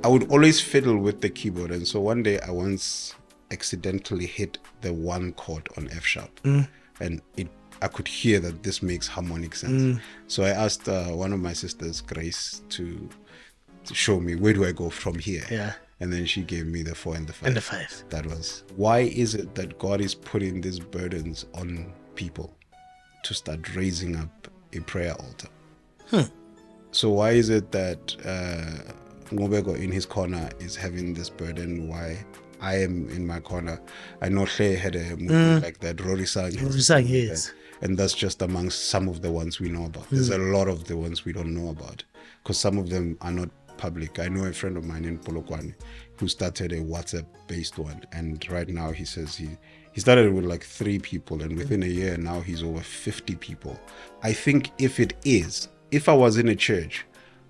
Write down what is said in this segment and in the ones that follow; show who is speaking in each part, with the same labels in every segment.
Speaker 1: I would always fiddle with the keyboard, and so one day I once accidentally hit the one chord on F sharp, and I could hear that this makes harmonic sense. So I asked one of my sisters, Grace, to show me where do I go from here.
Speaker 2: Yeah.
Speaker 1: And then she gave me the 4 and the 5.
Speaker 2: And the 5.
Speaker 1: That was, why is it that God is putting these burdens on people to start raising up a prayer altar? So why is it that Ngobeko in his corner is having this burden? Why I am in my corner? I know Hle had a movie like that, Rory Sang.
Speaker 2: Yes.
Speaker 1: And that's just amongst some of the ones we know about. There's a lot of the ones we don't know about, because some of them are not public. I know a friend of mine in Polokwane who started a WhatsApp-based one, and right now he says he started with like 3 people, and within a year now he's over 50 people. I think if I was in a church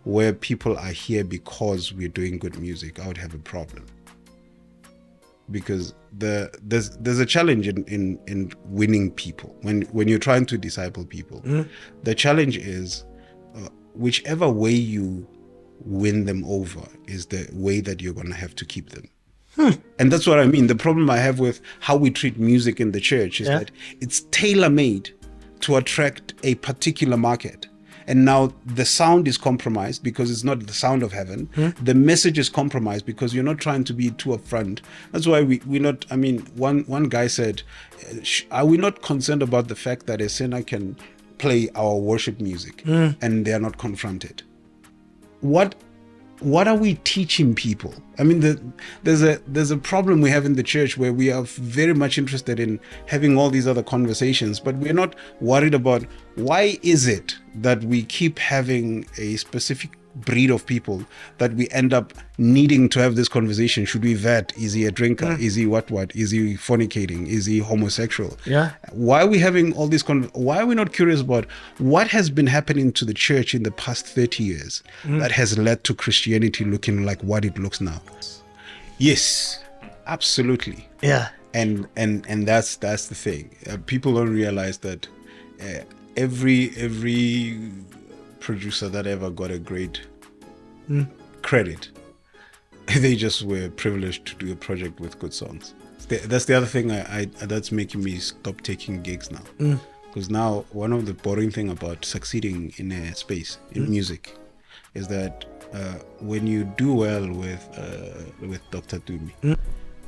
Speaker 1: where people are here because we're doing good music, I would have a problem. Because there's a challenge in winning people when you're trying to disciple people. The challenge is whichever way you win them over is the way that you're going to have to keep them. And that's what I mean. The problem I have with how we treat music in the church is that it's tailor-made to attract a particular market. And now the sound is compromised because it's not the sound of heaven. The message is compromised because you're not trying to be too upfront. That's why we're not, I mean, one guy said, are we not concerned about the fact that a sinner can play our worship music and they are not confronted? What are we teaching people? I mean, there's a problem we have in the church where we are very much interested in having all these other conversations, but we're not worried about why is it that we keep having a specific breed of people that we end up needing to have this conversation. Should we vet? Is he a drinker? Is he what? Is he fornicating? Is he homosexual?
Speaker 2: Yeah.
Speaker 1: Why are we having all these why are we not curious about what has been happening to the church in the past 30 years that has led to Christianity looking like what it looks now? Yes, absolutely.
Speaker 2: Yeah.
Speaker 1: And that's the thing. People don't realize that every producer that ever got a great credit, they just were privileged to do a project with good songs. That's the other thing that's making me stop taking gigs now, because now one of the boring thing about succeeding in a space in music is that when you do well with Dr Tumi,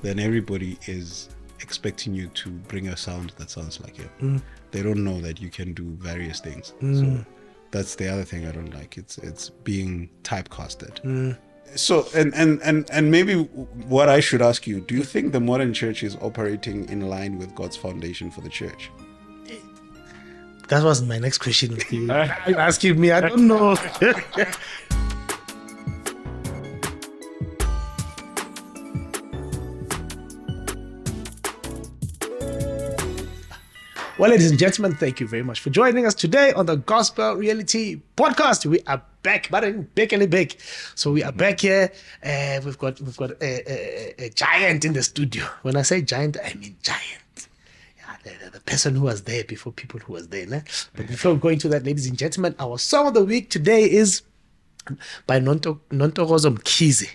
Speaker 1: then everybody is expecting you to bring a sound that sounds like him. They don't know that you can do various things. So that's the other thing I don't like. It's being typecasted. So and maybe what I should ask you, do you think the modern church is operating in line with God's foundation for the church?
Speaker 2: That was my next question with you. Asking me, I don't know. Well, ladies and gentlemen, thank you very much for joining us today on the Gospel Reality Podcast. We are back, but big and big. So we are back here. We've got a giant in the studio. When I say giant, I mean giant. Yeah, the person who was there before people who was there. Né? But before going to that, ladies and gentlemen, our song of the week today is by Nontokozo Mkhize.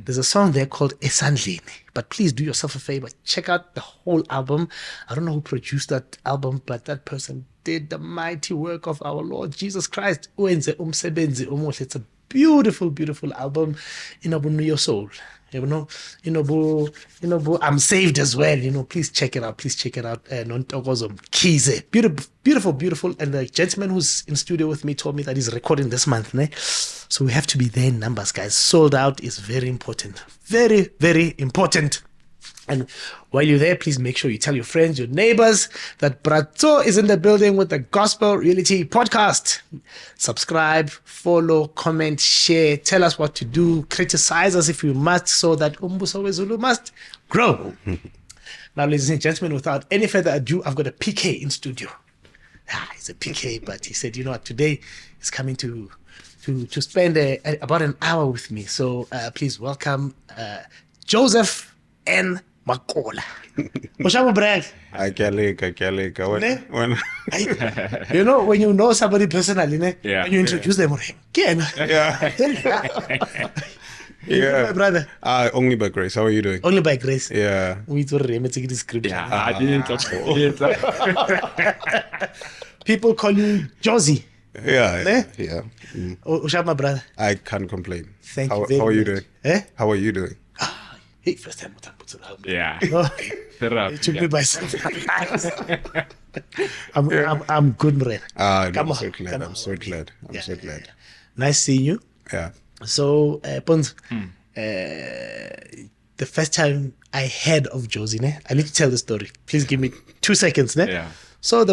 Speaker 2: There's a song there called Esandleni. But please do yourself a favor, check out the whole album. I don't know who produced that album, but that person did the mighty work of our Lord Jesus Christ. It's a beautiful, beautiful album. Know your soul. I'm saved as well. Please check it out. Nontokozo Mkhize. Beautiful, beautiful. And the gentleman who's in studio with me told me that he's recording this month. Né? So we have to be there in numbers, guys. Sold out is very important. Very, very important. And while you're there, please make sure you tell your friends, your neighbors that Brato is in the building with the Gospel Reality Podcast. Subscribe, follow, comment, share, tell us what to do, criticize us if you must, so that Umbuso Wezulu must grow. Now, ladies and gentlemen, without any further ado, I've got a PK in studio. He's a PK, but he said, you know what, today he's coming to spend about an hour with me. So please welcome Joseph and Makola. When you know somebody personally, when you introduce them,
Speaker 1: Yeah.
Speaker 2: My brother.
Speaker 1: Only by grace. How are you doing?
Speaker 2: Only by grace.
Speaker 1: Yeah.
Speaker 2: We to remember the scripture.
Speaker 3: Yeah, I didn't talk.
Speaker 2: People call you Josie.
Speaker 1: Yeah.
Speaker 2: Ne?
Speaker 1: Yeah. Mm.
Speaker 2: Ushab, my brother.
Speaker 1: I can't complain.
Speaker 2: Thank
Speaker 1: how,
Speaker 2: you very
Speaker 1: How are you
Speaker 2: much.
Speaker 1: doing?
Speaker 2: Eh?
Speaker 1: How are you doing?
Speaker 2: Hey, first time I put it out.
Speaker 3: Yeah.
Speaker 2: No,
Speaker 3: Therapy.
Speaker 2: it took me by surprise. I'm good, man.
Speaker 1: No,
Speaker 2: Come
Speaker 1: I'm
Speaker 2: on,
Speaker 1: so glad.
Speaker 2: come
Speaker 1: I'm
Speaker 2: on.
Speaker 1: so glad. I'm
Speaker 2: Yeah,
Speaker 1: so
Speaker 2: yeah,
Speaker 1: glad.
Speaker 2: Nice seeing you.
Speaker 1: Yeah.
Speaker 2: So, Pons, the first time I heard of Josie, ne? I need to tell the story. Please give me 2 seconds. Ne?
Speaker 3: Yeah.
Speaker 2: So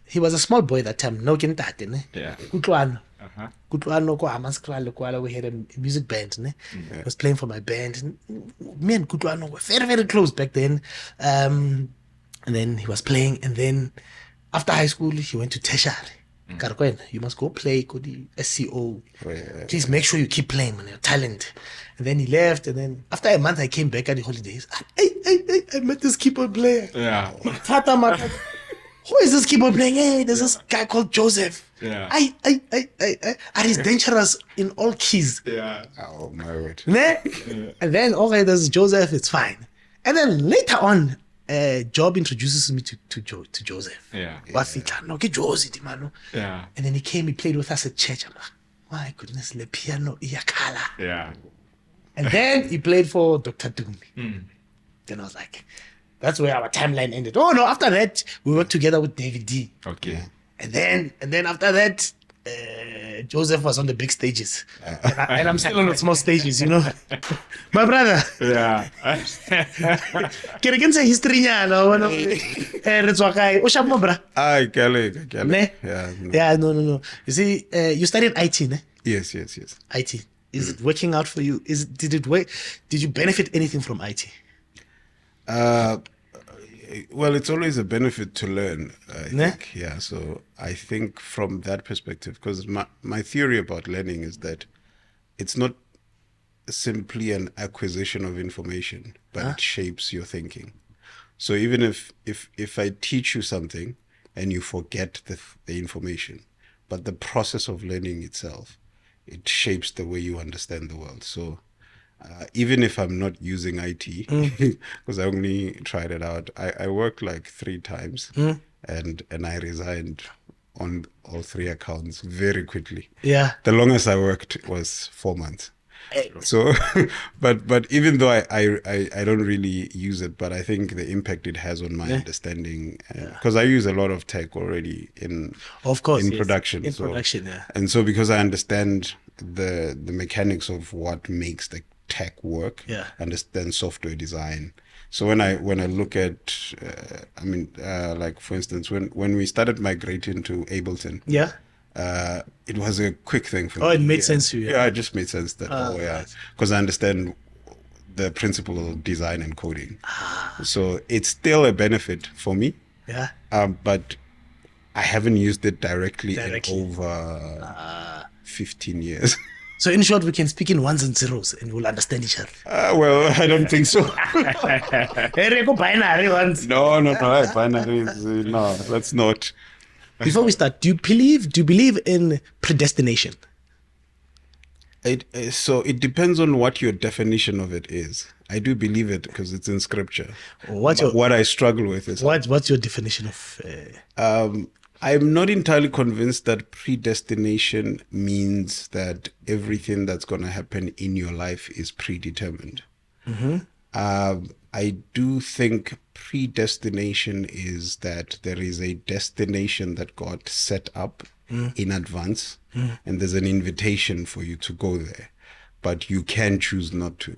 Speaker 2: he was a small boy that time. No kintate, ne?
Speaker 3: Yeah.
Speaker 2: Kutlwano.
Speaker 3: Uh-huh.
Speaker 2: Kutlwano ko Amaskral Kuala, we had a music band, ne? I was playing for my band. Me and Kutlwano were very, very close back then. And then he was playing, and then after high school, he went to tertiary. Karkwena, you must go play Kodi SCO.
Speaker 1: Yeah.
Speaker 2: Please make sure you keep playing, man. Your talent. And then he left. And then after a month, I came back at the holidays. I met this keyboard player.
Speaker 3: Yeah.
Speaker 2: Tata Maka. Who is this keyboard playing? Hey, there's this guy called Joseph.
Speaker 3: Yeah.
Speaker 2: And he's dangerous in all keys.
Speaker 3: Yeah.
Speaker 1: Oh my word.
Speaker 2: Ne? And then, okay, there's Joseph. It's fine. And then later on, Job introduces me to Joseph.
Speaker 3: Yeah.
Speaker 2: Wafika, no, get Josie, di mano.
Speaker 3: Yeah.
Speaker 2: And then he came, he played with us at church. I'm like, my goodness, le piano iyakhala.
Speaker 3: Yeah.
Speaker 2: And then he played for Dr. Tumi. Then I was like, that's where our timeline ended. Oh no, after that, we worked together with David Dee.
Speaker 3: Okay.
Speaker 2: And then after that, Joseph was on the big stages. And I'm still on the small stages, you know. My brother.
Speaker 3: Yeah.
Speaker 2: Can I say history nyana? It's okay. Ushab mo bra.
Speaker 1: Kale.
Speaker 2: Ne?
Speaker 1: Yeah. No.
Speaker 2: Yeah, no. You see, you studied IT, ne?
Speaker 1: Yes.
Speaker 2: IT. Is it working out for you? Did it work? Did you benefit anything from IT?
Speaker 1: Well, it's always a benefit to learn, I
Speaker 2: Ne?
Speaker 1: think. Yeah. So I think from that perspective, because my theory about learning is that it's not simply an acquisition of information, but it shapes your thinking. So even if I teach you something and you forget the information, but the process of learning itself, it shapes the way you understand the world. So even if I'm not using IT, because I only tried it out, I worked like 3 times and I resigned on all 3 accounts very quickly.
Speaker 2: Yeah.
Speaker 1: The longest I worked was 4 months. So, but even though I don't really use it, but I think the impact it has on my understanding, because I use a lot of tech already in
Speaker 2: Yes.
Speaker 1: production.
Speaker 2: In
Speaker 1: So-
Speaker 2: production, yeah.
Speaker 1: And so because I understand the mechanics of what makes the tech work,
Speaker 2: Yeah.
Speaker 1: understand software design. So when I look at, like for instance, when we started migrating to Ableton,
Speaker 2: Yeah.
Speaker 1: it was a quick thing for me.
Speaker 2: Oh, it made sense to you, yeah.
Speaker 1: Yeah, it just made sense that, because I understand the principle of design and coding. So it's still a benefit for me,
Speaker 2: Yeah.
Speaker 1: but I haven't used it directly. in
Speaker 2: Directly.
Speaker 1: over 15 years.
Speaker 2: So in short, we can speak in ones and zeros and we'll understand each other.
Speaker 1: Well, I don't think so.
Speaker 2: Binary ones.
Speaker 1: No, binary is, no, let's not.
Speaker 2: Before we start, do you believe in predestination?
Speaker 1: So it depends on what your definition of it is. I do believe it because it's in scripture. What I struggle with is
Speaker 2: What's your definition of?
Speaker 1: I'm not entirely convinced that predestination means that everything that's going to happen in your life is predetermined. I do think predestination is that there is a destination that God set up in advance, and there's an invitation for you to go there, but you can choose not to.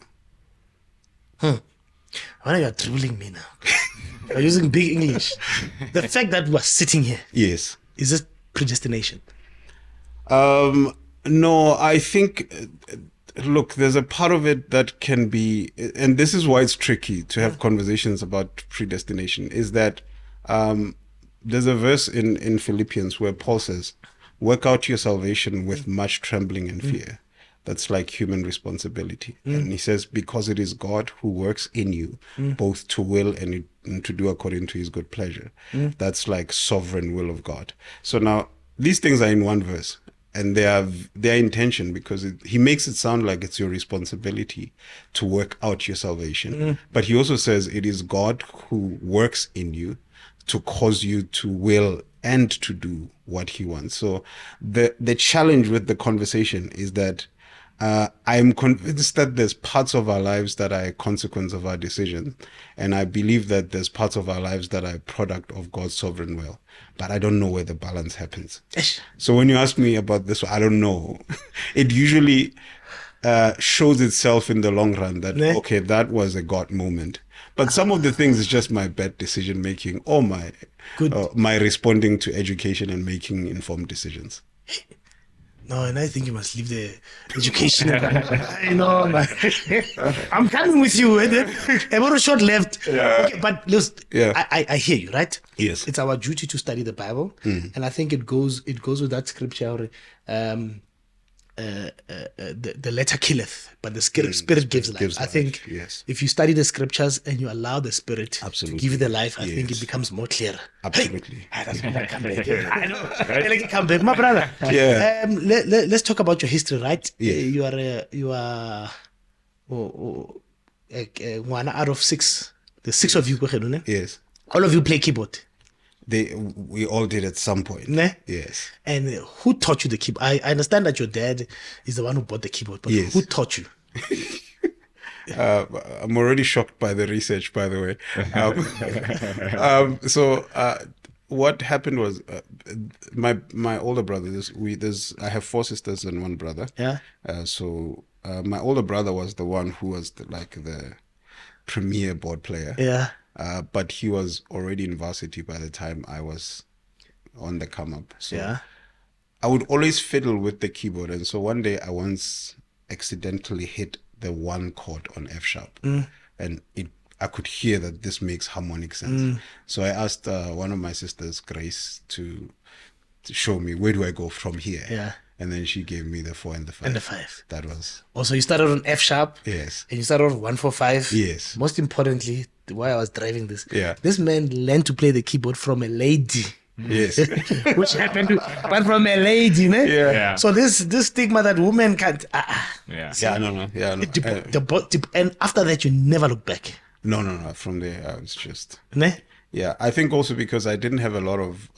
Speaker 2: Why you're dribbling me now? You're using big English. The fact that we're sitting here,
Speaker 1: Yes.
Speaker 2: is it predestination?
Speaker 1: No, I think, look, there's a part of it that can be, and this is why it's tricky to have conversations about predestination, is that there's a verse in Philippians where Paul says, work out your salvation with much trembling and fear. That's like human responsibility. And he says, because it is God who works in you, both to will and to do according to his good pleasure. That's like sovereign will of God. So now, these things are in one verse. and their intention, because he makes it sound like it's your responsibility to work out your salvation, but he also says it is God who works in you to cause you to will and to do what he wants. So the challenge with the conversation is that I'm convinced that there's parts of our lives that are a consequence of our decision, and I believe that there's parts of our lives that are a product of God's sovereign will, but I don't know where the balance happens. So when you ask me about this, I don't know. It usually shows itself in the long run that, okay, that was a God moment. But some of the things is just my bad decision making, or my responding to education and making informed decisions.
Speaker 2: No, and I think you must leave the education. I know, man. I'm coming with you. I'm on a short left.
Speaker 1: Yeah.
Speaker 2: Okay, but listen, I hear you, right?
Speaker 1: Yes.
Speaker 2: It's our duty to study the Bible, and I think it goes with that scripture. The letter killeth, but the spirit gives life. I think if you study the scriptures and you allow the spirit to give you the life, I think it becomes more clear.
Speaker 1: Absolutely.
Speaker 2: Hey, that's when I come back. I know. I like to come back, my brother.
Speaker 1: Yeah.
Speaker 2: Let's talk about your history, right?
Speaker 1: Yeah.
Speaker 2: You are one out of six. The six of you,
Speaker 1: Yes.
Speaker 2: all of you play keyboard.
Speaker 1: We all did at some point.
Speaker 2: Ne?
Speaker 1: Yes.
Speaker 2: And who taught you the keyboard? I understand that your dad is the one who bought the keyboard, but who taught you?
Speaker 1: I'm already shocked by the research, by the way. So what happened was my older brother. I have 4 sisters and 1 brother.
Speaker 2: Yeah.
Speaker 1: So my older brother was the one who was the premier board player.
Speaker 2: Yeah.
Speaker 1: But he was already in varsity by the time I was on the come up. So I would always fiddle with the keyboard. And so one day I once accidentally hit the 1 chord on F sharp. And I could hear that this makes harmonic sense. So I asked one of my sisters, Grace, to show me, where do I go from here?
Speaker 2: Yeah.
Speaker 1: And then she gave me the 4 and the 5.
Speaker 2: And the 5.
Speaker 1: That was...
Speaker 2: Also, you started on F sharp.
Speaker 1: Yes.
Speaker 2: And you started on 145.
Speaker 1: Yes.
Speaker 2: Most importantly, why I was driving this.
Speaker 1: Yeah.
Speaker 2: This man learned to play the keyboard from a lady.
Speaker 1: Yes.
Speaker 2: Which happened to, but from a lady, ne?
Speaker 1: Yeah.
Speaker 2: So this stigma that women can't.
Speaker 1: No.
Speaker 2: And after that, you never look back.
Speaker 1: No. From there, I was just...
Speaker 2: Ne?
Speaker 1: Yeah, I think also because I didn't have a lot of...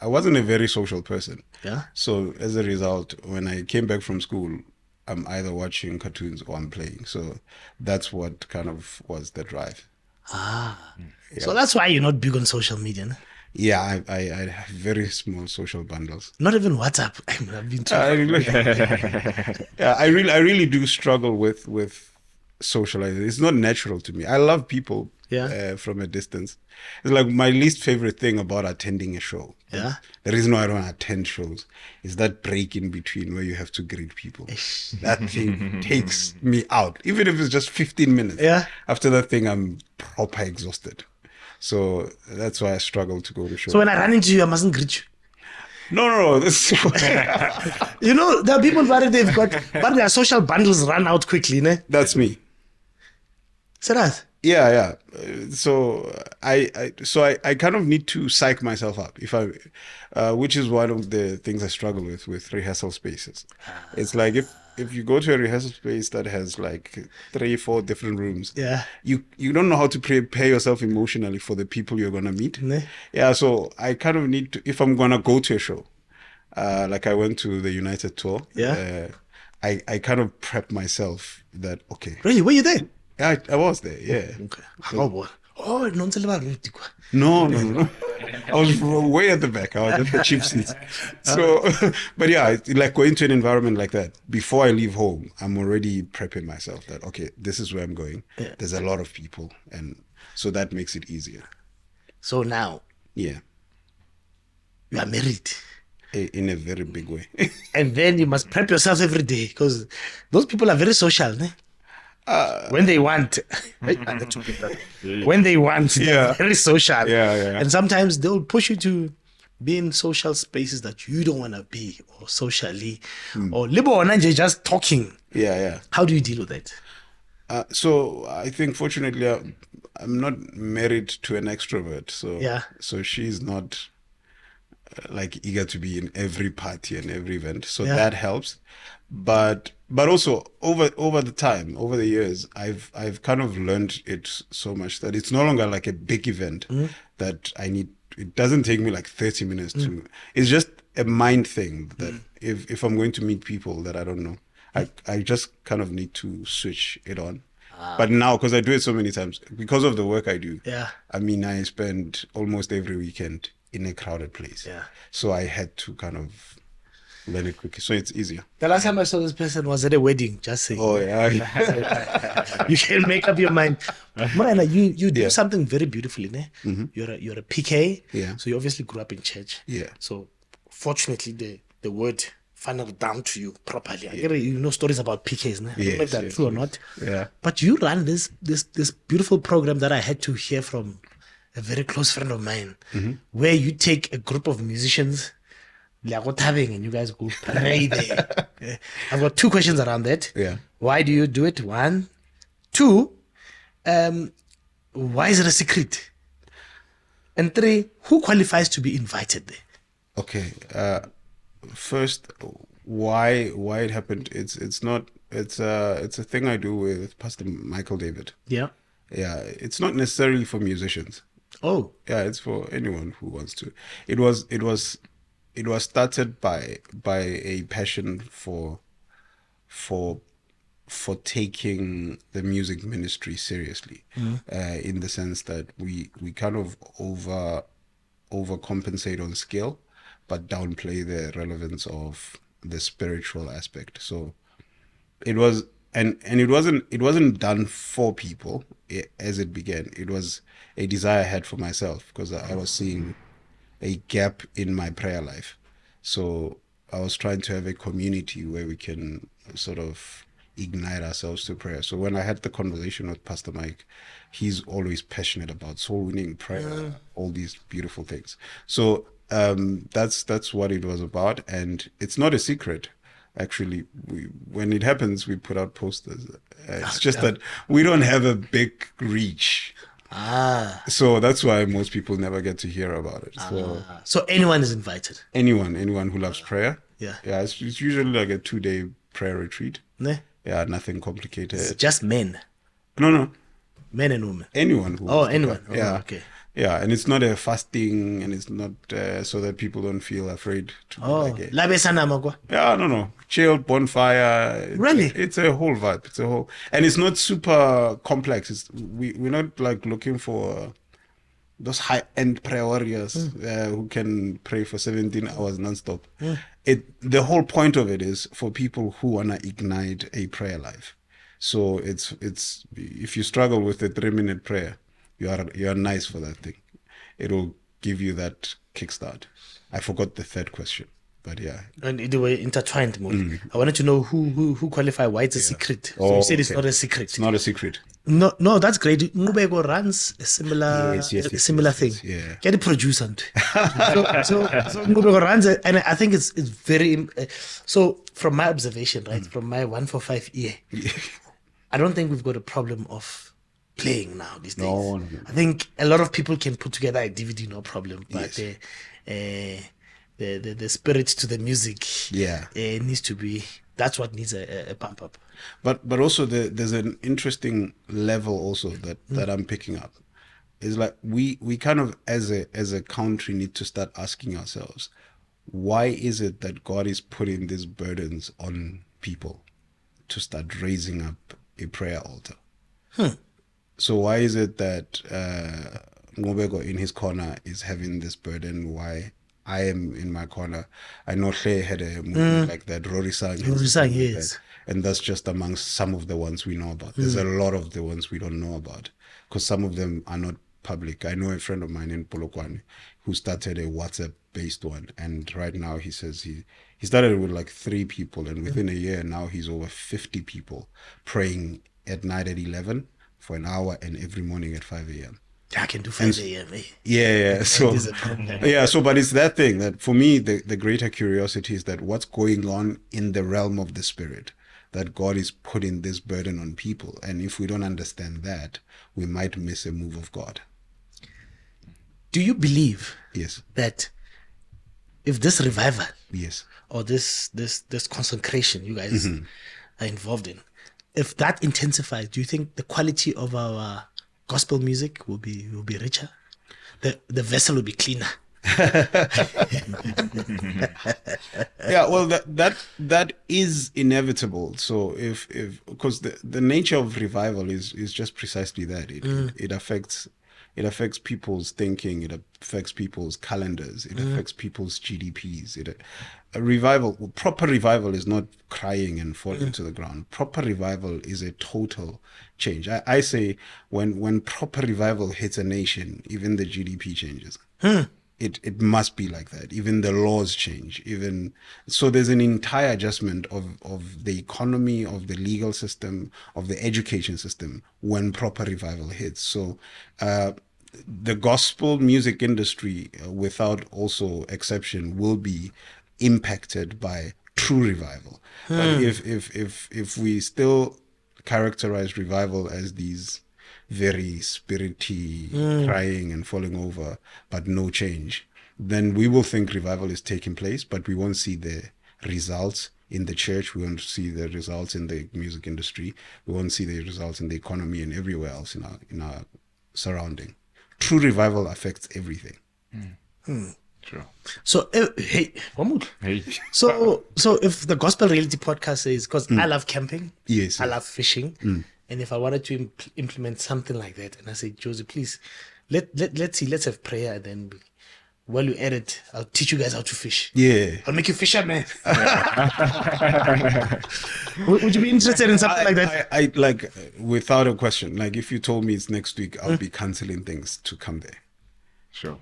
Speaker 1: I wasn't a very social person.
Speaker 2: Yeah.
Speaker 1: So as a result, when I came back from school, I'm either watching cartoons or I'm playing. So that's what kind of was the drive.
Speaker 2: Yeah. So that's why you're not big on social media, ne?
Speaker 1: Yeah, I have very small social bundles.
Speaker 2: Not even WhatsApp. I've been
Speaker 1: I really do struggle with socializing. It's not natural to me. I love people from a distance. It's like my least favorite thing about attending a show.
Speaker 2: Yeah.
Speaker 1: The reason why I don't attend shows is that break in between where you have to greet people. That thing takes me out. Even if it's just 15 minutes.
Speaker 2: Yeah.
Speaker 1: After that thing, I'm proper exhausted. So that's why I struggle to go to shows.
Speaker 2: So when I run into you, I mustn't greet you.
Speaker 1: No. This
Speaker 2: you know, there are people but their social bundles run out quickly, ne?
Speaker 1: That's me.
Speaker 2: Say that?
Speaker 1: Yeah. So I kind of need to psych myself up which is one of the things I struggle with rehearsal spaces. It's like if you go to a rehearsal space that has like 3-4 different rooms, you don't know how to prepare yourself emotionally for the people you're gonna meet.
Speaker 2: Ne?
Speaker 1: Yeah, so I kind of need to, if I'm gonna go to a show, like I went to the United tour.
Speaker 2: Yeah.
Speaker 1: I kind of prep myself that
Speaker 2: Really? Were you there?
Speaker 1: I was there, yeah.
Speaker 2: Okay. Oh boy. Oh, no.
Speaker 1: No. I was way at the back. I was at the cheap seats. So, but yeah, like going to an environment like that, before I leave home, I'm already prepping myself that, this is where I'm going. Yeah. There's a lot of people. And so that makes it easier.
Speaker 2: So now.
Speaker 1: Yeah.
Speaker 2: You are married.
Speaker 1: In a very big way.
Speaker 2: And then you must prep yourself every day because those people are very social, ne? When they want, they're very social.
Speaker 1: Yeah.
Speaker 2: And sometimes they'll push you to be in social spaces that you don't want to be, or socially, or just talking.
Speaker 1: Yeah.
Speaker 2: How do you deal with that?
Speaker 1: So I think fortunately I'm not married to an extrovert. So she's not like eager to be in every party and every event, so
Speaker 2: Yeah.
Speaker 1: that helps. But also over the time, over the years, I've kind of learned it so much that it's no longer like a big event that I need. It doesn't take me like 30 minutes to. It's just a mind thing that if I'm going to meet people that I don't know, I just kind of need to switch it on. But now, because I do it so many times, because of the work I do,
Speaker 2: Yeah.
Speaker 1: I mean, I spend almost every weekend in a crowded place.
Speaker 2: Yeah.
Speaker 1: So I had to kind of learn it quickly. So it's easier.
Speaker 2: The last time I saw this person was at a wedding, just saying.
Speaker 1: Oh, yeah.
Speaker 2: You can make up your mind. Morena, you do
Speaker 1: Yeah.
Speaker 2: something very beautifully, ne? You're a PK.
Speaker 1: Yeah.
Speaker 2: So you obviously grew up in church.
Speaker 1: Yeah.
Speaker 2: So fortunately the word funneled down to you properly. I get it, you know stories about PKs, ne? I don't know if
Speaker 1: Yes,
Speaker 2: that's
Speaker 1: yes,
Speaker 2: true or
Speaker 1: yes.
Speaker 2: not.
Speaker 1: Yeah.
Speaker 2: But you run this beautiful program that I had to hear from a very close friend of mine, where you take a group of musicians, and you guys go pray there. I've got two questions around that.
Speaker 1: Yeah.
Speaker 2: Why do you do it? One. Two, why is it a secret? And three, who qualifies to be invited there?
Speaker 1: Okay. First, why it happened? It's a thing I do with Pastor Michael David.
Speaker 2: Yeah.
Speaker 1: Yeah. It's not necessarily for musicians.
Speaker 2: Oh.
Speaker 1: Yeah, it's for anyone who wants to. It was started by a passion for taking the music ministry seriously, in the sense that we kind of overcompensate on skill, but downplay the relevance of the spiritual aspect. So it was, and it wasn't done for people as it began. It was a desire I had for myself, because I was seeing a gap in my prayer life. So I was trying to have a community where we can sort of ignite ourselves to prayer. So when I had the conversation with Pastor Mike, he's always passionate about soul winning, prayer, all these beautiful things. So that's what it was about, and it's not a secret. Actually, when it happens, we put out posters. It's just that we don't have a big reach. So that's why most people never get to hear about it.
Speaker 2: So anyone is invited.
Speaker 1: Anyone who loves prayer.
Speaker 2: Yeah.
Speaker 1: It's usually like a 2-day prayer retreat.
Speaker 2: Ne?
Speaker 1: Yeah, nothing complicated.
Speaker 2: It's just men.
Speaker 1: No.
Speaker 2: Men and women.
Speaker 1: Anyone who.
Speaker 2: Oh,
Speaker 1: wants to
Speaker 2: anyone.
Speaker 1: come.
Speaker 2: Oh,
Speaker 1: Yeah.
Speaker 2: okay.
Speaker 1: Yeah, and it's not a fasting, and it's not so that people don't feel afraid to be
Speaker 2: Oh,
Speaker 1: like it.
Speaker 2: labe sana magwa.
Speaker 1: Yeah, no. Chilled bonfire.
Speaker 2: Really?
Speaker 1: It's a whole vibe. It's a whole, and it's not super complex. We're not like looking for those high-end prayer warriors who can pray for 17 hours nonstop. The whole point of it is for people who wanna ignite a prayer life. So it's if you struggle with a 3-minute prayer, you are nice for that thing. It'll give you that kickstart. I forgot the third question, but yeah.
Speaker 2: And they were intertwined more. I wanted to know who qualify, why it's a secret. So
Speaker 1: Oh,
Speaker 2: you said it's
Speaker 1: okay.
Speaker 2: not a secret.
Speaker 1: It's not a secret.
Speaker 2: No, that's great. Ngubeko runs a similar
Speaker 1: Yes,
Speaker 2: thing.
Speaker 1: yeah.
Speaker 2: Get a producer. So Ngubeko runs it, and I think it's very so from my observation, right? From my 145 year, I don't think we've got a problem of playing now these days.
Speaker 1: No.
Speaker 2: I think a lot of people can put together a DVD, no problem. But
Speaker 1: Yes.
Speaker 2: the spirit to the music, needs to be. That's what needs a pump up.
Speaker 1: But also there's an interesting level also that I'm picking up. Is like we kind of as a country need to start asking ourselves, why is it that God is putting these burdens on people to start raising up a prayer altar? So why is it that Ngobeko in his corner is having this burden? Why I am in my corner? I know Hle had a movie like that, Rory Sang.
Speaker 2: Yes.
Speaker 1: And that's just amongst some of the ones we know about. There's a lot of the ones we don't know about, because some of them are not public. I know a friend of mine in Polokwane who started a WhatsApp-based one, and right now he says he started with like 3 people, and within a year now he's over 50 people praying at night at 11 for an hour and every morning at 5 a.m.
Speaker 2: I can do 5 a.m.
Speaker 1: Yeah. So
Speaker 2: is a problem.
Speaker 1: yeah, so but it's that thing that for me the greater curiosity is that what's going on in the realm of the spirit, that God is putting this burden on people, and if we don't understand that, we might miss a move of God.
Speaker 2: Do you believe
Speaker 1: Yes.
Speaker 2: that if this revival
Speaker 1: Yes.
Speaker 2: or this consecration you guys are involved in, if that intensifies, do you think the quality of our gospel music will be richer? The vessel will be cleaner.
Speaker 1: Yeah, well, that is inevitable. So if because the nature of revival is just precisely that. It affects people's thinking. It affects people's calendars. It affects people's GDPs. Proper revival is not crying and falling to the ground. Proper revival is a total change. I say when proper revival hits a nation, even the GDP changes. It must be like that. Even the laws change. So there's an entire adjustment of the economy, of the legal system, of the education system when proper revival hits. So the gospel music industry, without also exception, will be impacted by true revival. But if we still characterize revival as these very spirity, crying and falling over, but no change, then we will think revival is taking place, but we won't see the results in the church. We won't see the results in the music industry. We won't see the results in the economy and everywhere else in our surrounding. True revival affects everything.
Speaker 3: Sure.
Speaker 2: So hey, Wamut.
Speaker 3: Hey.
Speaker 2: So if the Gospel Reality podcast says, because I love camping,
Speaker 1: Yes,
Speaker 2: I
Speaker 1: yes.
Speaker 2: love fishing, and if I wanted to implement something like that, and I say, Josie, please let's have prayer, and then while you edit, I'll teach you guys how to fish.
Speaker 1: Yeah.
Speaker 2: I'll make you fisherman. Would you be interested in something like that?
Speaker 1: I like, without a question. Like, if you told me it's next week, I'll be canceling things to come there.
Speaker 3: Sure.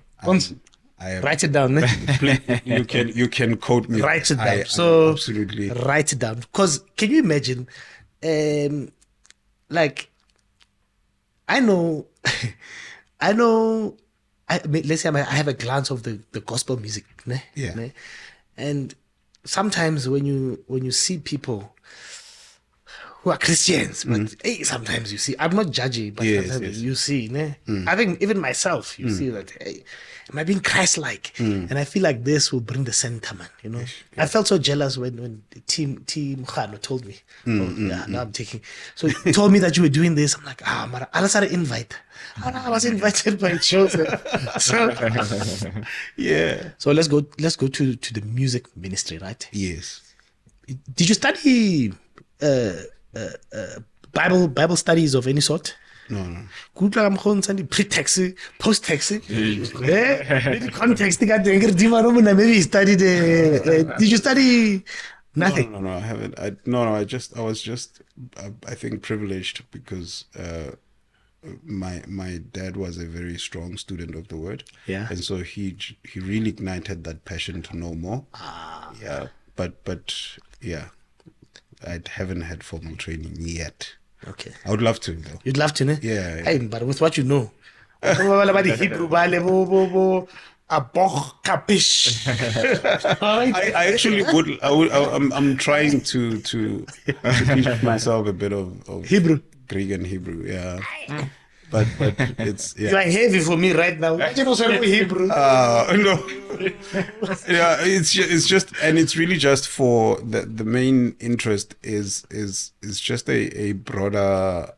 Speaker 2: Write it down.
Speaker 1: Please, you can quote me.
Speaker 2: Write it down.
Speaker 1: I
Speaker 2: So
Speaker 1: absolutely.
Speaker 2: write it down. Because can you imagine? Like, I know. Let's say I have a glance of the gospel music, ne?
Speaker 1: Yeah.
Speaker 2: Ne? And sometimes when you see people who are Christians, but hey, sometimes you see, I'm not judgy, but
Speaker 1: Yes,
Speaker 2: sometimes
Speaker 1: yes.
Speaker 2: you see, ne? I think even myself, you see that, hey, am I being Christ-like? And I feel like this will bring the sentiment, you know. I felt so jealous when the team Khano told me, now I'm taking. So he told me that you were doing this. I'm like, Mara, I started invite. I was invited by Joseph.
Speaker 1: Yeah.
Speaker 2: So let's go to the music ministry, right?
Speaker 1: Yes.
Speaker 2: Did you study Bible studies of any sort?
Speaker 1: No.
Speaker 2: Kutla mkhon tsandi pre-text, post-text. Maybe context ka dengar di maro mona maybe you studied did you study nothing?
Speaker 1: No, I haven't. I was just I think privileged because my dad was a very strong student of the word.
Speaker 2: Yeah.
Speaker 1: And so he really ignited that passion to know more. Yeah. But yeah, I haven't had formal training yet.
Speaker 2: Okay.
Speaker 1: I would love to though.
Speaker 2: You'd love to, ne?
Speaker 1: Yeah.
Speaker 2: Hey, but with what you know. Hebrew
Speaker 1: I actually would. I'm trying to teach myself a bit of
Speaker 2: Hebrew.
Speaker 1: Greek and Hebrew. Yeah. But it's
Speaker 2: You are heavy for me right now. Hebrew.
Speaker 1: no. Yeah, it's just, and it's really just for the main interest is just a broader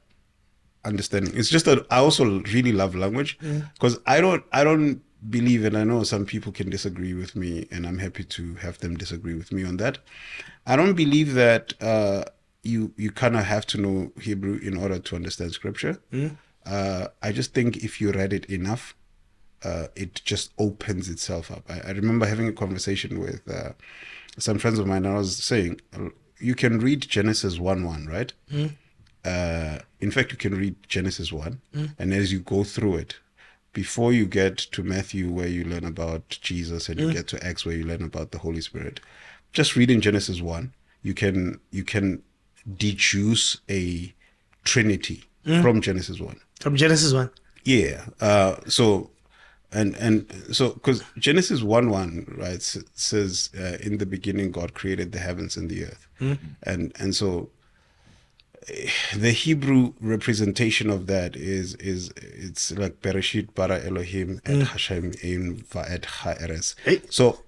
Speaker 1: understanding. It's just that I also really love language because I don't believe, and I know some people can disagree with me, and I'm happy to have them disagree with me on that. I don't believe that you kind of have to know Hebrew in order to understand scripture. I just think if you read it enough, it just opens itself up. I remember having a conversation with some friends of mine, and I was saying, you can read Genesis 1:1, right? In fact, you can read Genesis 1, and as you go through it, before you get to Matthew, where you learn about Jesus, and you get to Acts, where you learn about the Holy Spirit, just reading Genesis 1, you can deduce a Trinity from Genesis 1.
Speaker 2: From Genesis 1.
Speaker 1: Yeah. So because Genesis 1:1, right, says in the beginning God created the heavens and the earth, and so the Hebrew representation of that is it's like Bereshit bara Elohim et Hashem ein va'et ha'eres.
Speaker 2: Hey.
Speaker 1: So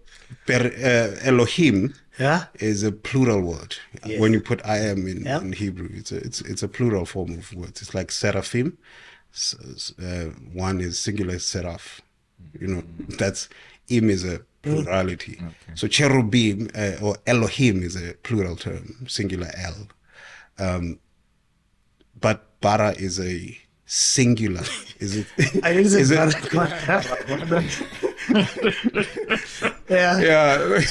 Speaker 1: Elohim
Speaker 2: Yeah.
Speaker 1: is a plural word.
Speaker 2: Yes.
Speaker 1: When you put I am in,
Speaker 2: Yeah.
Speaker 1: in Hebrew, it's a plural form of words. It's like seraphim. One is singular seraph. You know, that's im is a plurality. So cherubim or Elohim is a plural term, singular El. But bara is a singular. Is it?
Speaker 2: I didn't say
Speaker 1: is it?
Speaker 2: Yeah.
Speaker 1: Yeah,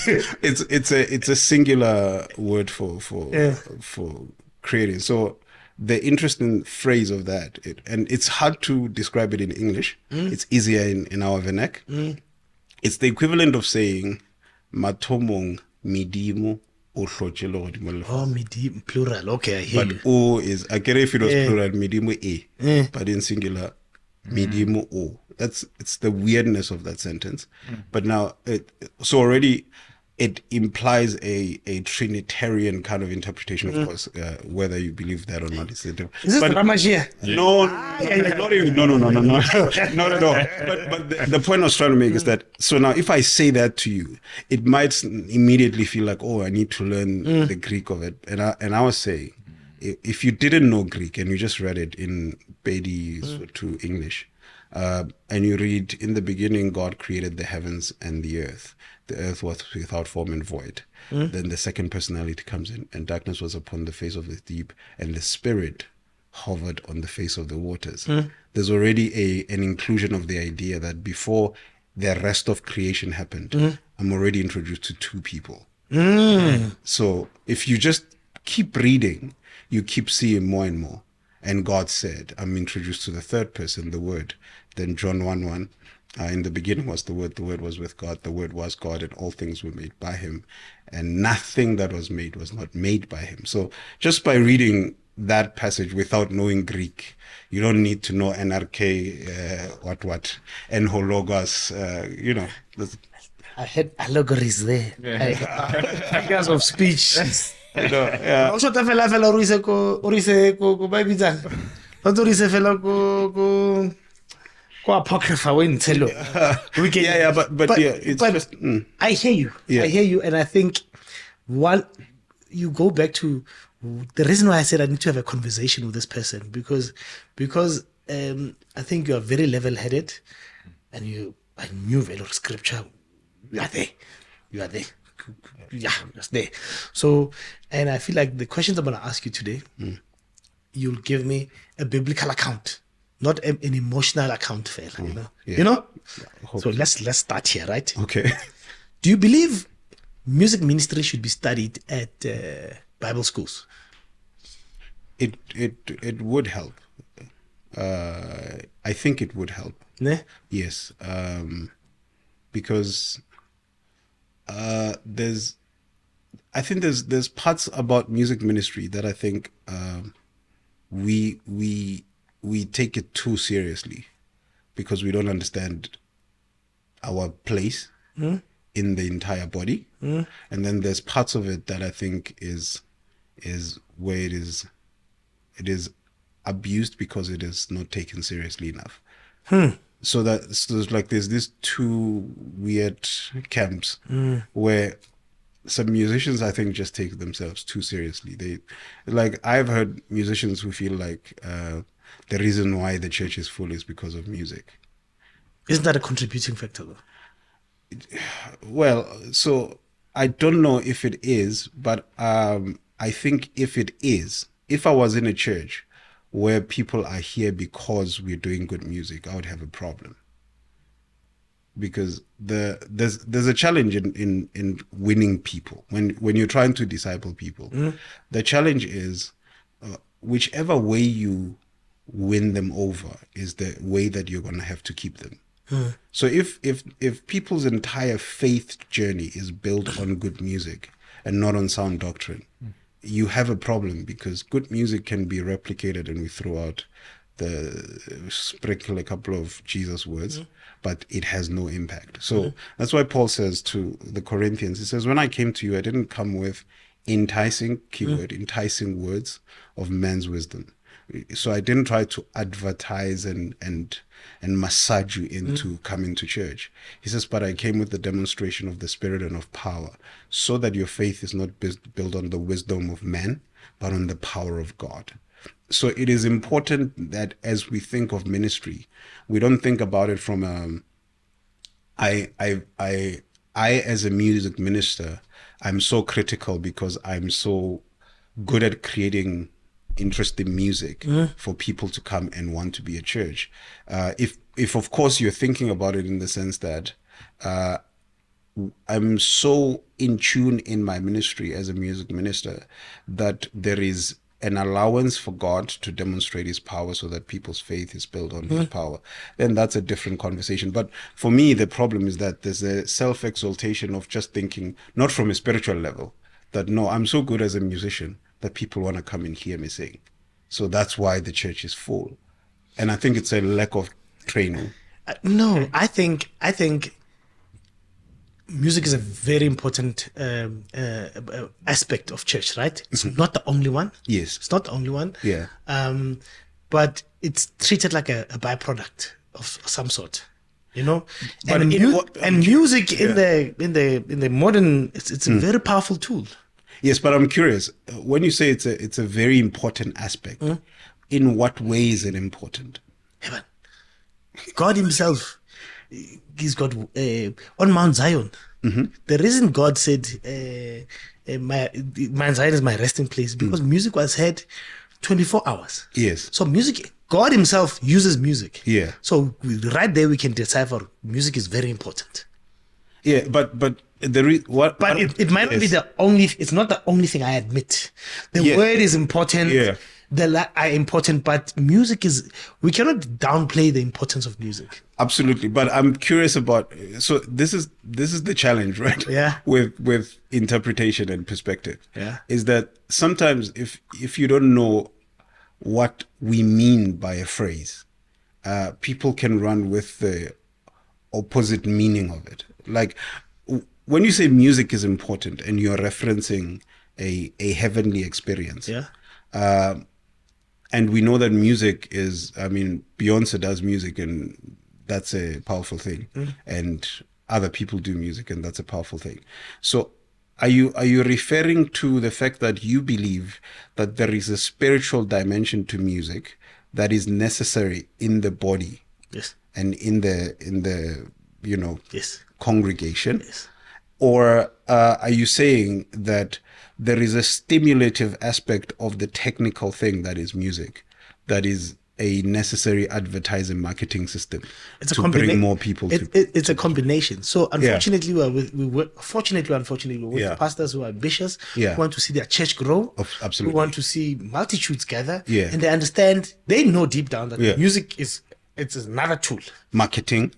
Speaker 1: it's a singular word for
Speaker 2: Yeah.
Speaker 1: for creating. So the interesting phrase of that, and it's hard to describe it in English. It's easier in our vernac. It's the equivalent of saying matomong midimo o hlotse le godimo le
Speaker 2: Oh,
Speaker 1: lefatshe."
Speaker 2: plural. Okay, I hear
Speaker 1: But
Speaker 2: you.
Speaker 1: o is, I get if it was
Speaker 2: Yeah.
Speaker 1: plural midimo e, but in singular midimo o. It's the weirdness of that sentence. But now so already it implies a Trinitarian kind of interpretation, of course, whether you believe that or not.
Speaker 2: Is this Ramajia?
Speaker 1: No, not even. No, not at all. But the point I was trying to make is that, so now if I say that to you, it might immediately feel like, oh, I need to learn the Greek of it. And I was saying, if you didn't know Greek and you just read it in Bedi to English, and you read, in the beginning, God created the heavens and the earth. The earth was without form and void. Then the second personality comes in, and darkness was upon the face of the deep, and the spirit hovered on the face of the waters. There's already an inclusion of the idea that before the rest of creation happened, I'm already introduced to two people. So if you just keep reading, you keep seeing more and more. And God said, I'm introduced to the third person, the Word. Then John 1:1, in the beginning was the Word was with God, the Word was God, and all things were made by him. And nothing that was made was not made by him. So just by reading that passage without knowing Greek, you don't need to know NRK, enhologos, you know.
Speaker 2: I had allegories there. Figures of speech.
Speaker 1: You know, yeah.
Speaker 2: Also, fela o ise ko ba bitsang. Not o ise fela ko apocrypha when telo. We can.
Speaker 1: Yeah, but yeah, it's just.
Speaker 2: I hear you.
Speaker 1: Yeah.
Speaker 2: I hear you, and I think you go back to the reason why I said I need to have a conversation with this person because I think you are very level-headed, and I knew value of Scripture. You are there. Yeah, just there. So, and I feel like the questions I'm going to ask you today, you'll give me a biblical account, not an emotional account, fella. You know,
Speaker 1: yeah.
Speaker 2: you know.
Speaker 1: Yeah,
Speaker 2: so let's start here, right?
Speaker 1: Okay.
Speaker 2: Do you believe music ministry should be studied at Bible schools?
Speaker 1: It would help. I think it would help.
Speaker 2: Ne?
Speaker 1: Yes, because there's parts about music ministry that I think we take it too seriously because we don't understand our place in the entire body, and then there's parts of it that I think is where it is abused because it is not taken seriously enough. So it's like there's these two weird camps where some musicians I think just take themselves too seriously. I've heard musicians who feel like the reason why the church is full is because of music.
Speaker 2: Isn't that a contributing factor though?
Speaker 1: Well, so I don't know if it is, but I think if it is, if I was in a church where people are here because we're doing good music, I would have a problem. Because there's a challenge in winning people when you're trying to disciple people. The challenge is whichever way you win them over is the way that you're going to have to keep them. So if people's entire faith journey is built on good music and not on sound doctrine, you have a problem, because good music can be replicated and we throw out sprinkle a couple of Jesus words, but it has no impact. So that's why Paul says to the Corinthians, he says, when I came to you, I didn't come with enticing words of man's wisdom, So I didn't try to advertise and massage you into coming to church. He says, but I came with the demonstration of the Spirit and of power, so that your faith is not built on the wisdom of man, but on the power of God. So it is important that as we think of ministry, we don't think about it from I as a music minister, I'm so critical because I'm so good at creating interesting music for people to come and want to be at church. If of course you're thinking about it in the sense that I'm so in tune in my ministry as a music minister that there is an allowance for God to demonstrate his power so that people's faith is built on his power, then that's a different conversation. But for me, the problem is that there's a self-exaltation of just thinking, not from a spiritual level, that no, I'm so good as a musician that people want to come and hear me sing. So that's why the church is full. And I think it's a lack of training.
Speaker 2: No, I think music is a very important aspect of church, right? It's not the only one.
Speaker 1: Yes.
Speaker 2: It's not the only one.
Speaker 1: Yeah.
Speaker 2: But it's treated like a byproduct of some sort, you know.
Speaker 1: But
Speaker 2: And music in the modern, it's a very powerful tool.
Speaker 1: Yes, but I'm curious. When you say it's a very important aspect, in what way is it important?
Speaker 2: Heaven. God himself, he's got on Mount Zion. The reason God said Mount Zion is my resting place because music was heard 24 hours.
Speaker 1: Yes.
Speaker 2: So music, God himself uses music.
Speaker 1: Yeah.
Speaker 2: So right there we can decipher music is very important.
Speaker 1: Yeah, but
Speaker 2: it might not be the only. It's not the only thing. I admit, the word is important.
Speaker 1: Yeah.
Speaker 2: The are important, but music is. We cannot downplay the importance of music.
Speaker 1: Absolutely, but I'm curious about. So this is the challenge, right?
Speaker 2: Yeah.
Speaker 1: With interpretation and perspective.
Speaker 2: Yeah.
Speaker 1: Is that sometimes if you don't know what we mean by a phrase, people can run with the opposite meaning of it. Like when you say music is important and you're referencing a heavenly experience.
Speaker 2: Yeah.
Speaker 1: And we know that music is, I mean, Beyonce does music and that's a powerful thing. And other people do music and that's a powerful thing. So are you referring to the fact that you believe that there is a spiritual dimension to music that is necessary in the body?
Speaker 2: Yes.
Speaker 1: And in the
Speaker 2: Yes.
Speaker 1: congregation?
Speaker 2: Yes.
Speaker 1: Or are you saying that there is a stimulative aspect of the technical thing that is music, that is a necessary advertising marketing system to bring more people to
Speaker 2: it's a combination. So unfortunately, unfortunately, we're with pastors who are ambitious, who want to see their church grow,
Speaker 1: Absolutely.
Speaker 2: who want to see multitudes gather,
Speaker 1: Yeah.
Speaker 2: and they know deep down that music is another tool.
Speaker 1: Marketing.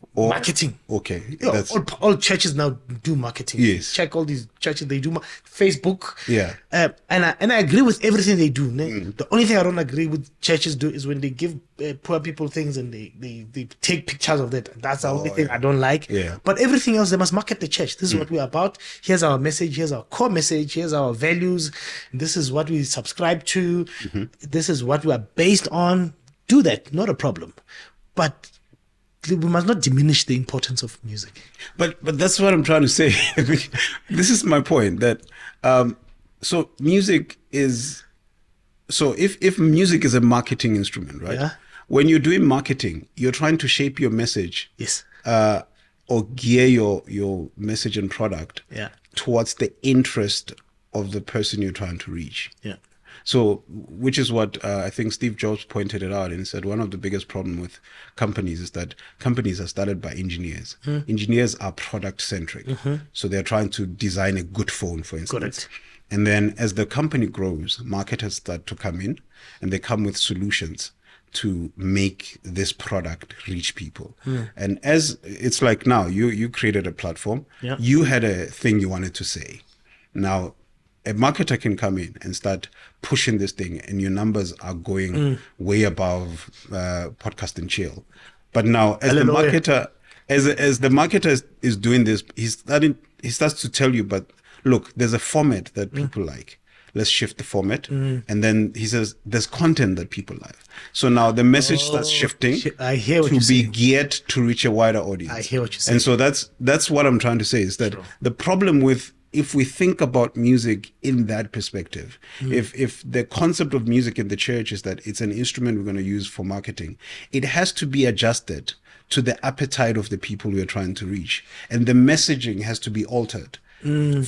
Speaker 1: Okay.
Speaker 2: Yeah, all churches now do marketing.
Speaker 1: Yes.
Speaker 2: Check all these churches, they do Facebook.
Speaker 1: Yeah.
Speaker 2: And I agree with everything they do. The only thing I don't agree with churches do is when they give poor people things and they take pictures of that. That's the only thing I don't like.
Speaker 1: Yeah.
Speaker 2: But everything else, they must market the church. This is what we're about. Here's our message. Here's our core message. Here's our values. This is what we subscribe to. This is what we are based on. Do that. Not a problem. But we must not diminish the importance of music.
Speaker 1: But that's what I'm trying to say. This is my point, that so music is, so if music is a marketing instrument, right?
Speaker 2: Yeah.
Speaker 1: When you're doing marketing, you're trying to shape your message.
Speaker 2: Yes.
Speaker 1: Or gear your message and product towards the interest of the person you're trying to reach.
Speaker 2: Yeah.
Speaker 1: So, which is what I think Steve Jobs pointed it out and said one of the biggest problem with companies is that companies are started by engineers. Engineers are product centric. So they're trying to design a good phone, for instance.
Speaker 2: Correct.
Speaker 1: And then as the company grows, marketers start to come in and they come with solutions to make this product reach people. And as it's like now, you created a platform, you had a thing you wanted to say. Now, a marketer can come in and start pushing this thing and your numbers are going way above podcast and chill. But now as the marketer, as the marketer is doing this, he starts to tell you, but look, there's a format that people like. let's shift the format. And then he says, there's content that people like. So now the message starts shifting
Speaker 2: I hear what
Speaker 1: to
Speaker 2: you're
Speaker 1: be
Speaker 2: saying.
Speaker 1: geared to reach a wider audience.
Speaker 2: I hear what you're saying.
Speaker 1: And so that's what I'm trying to say, is that the problem with, if we think about music in that perspective, if the concept of music in the church is that it's an instrument we're going to use for marketing, it has to be adjusted to the appetite of the people we are trying to reach. And the messaging has to be altered. And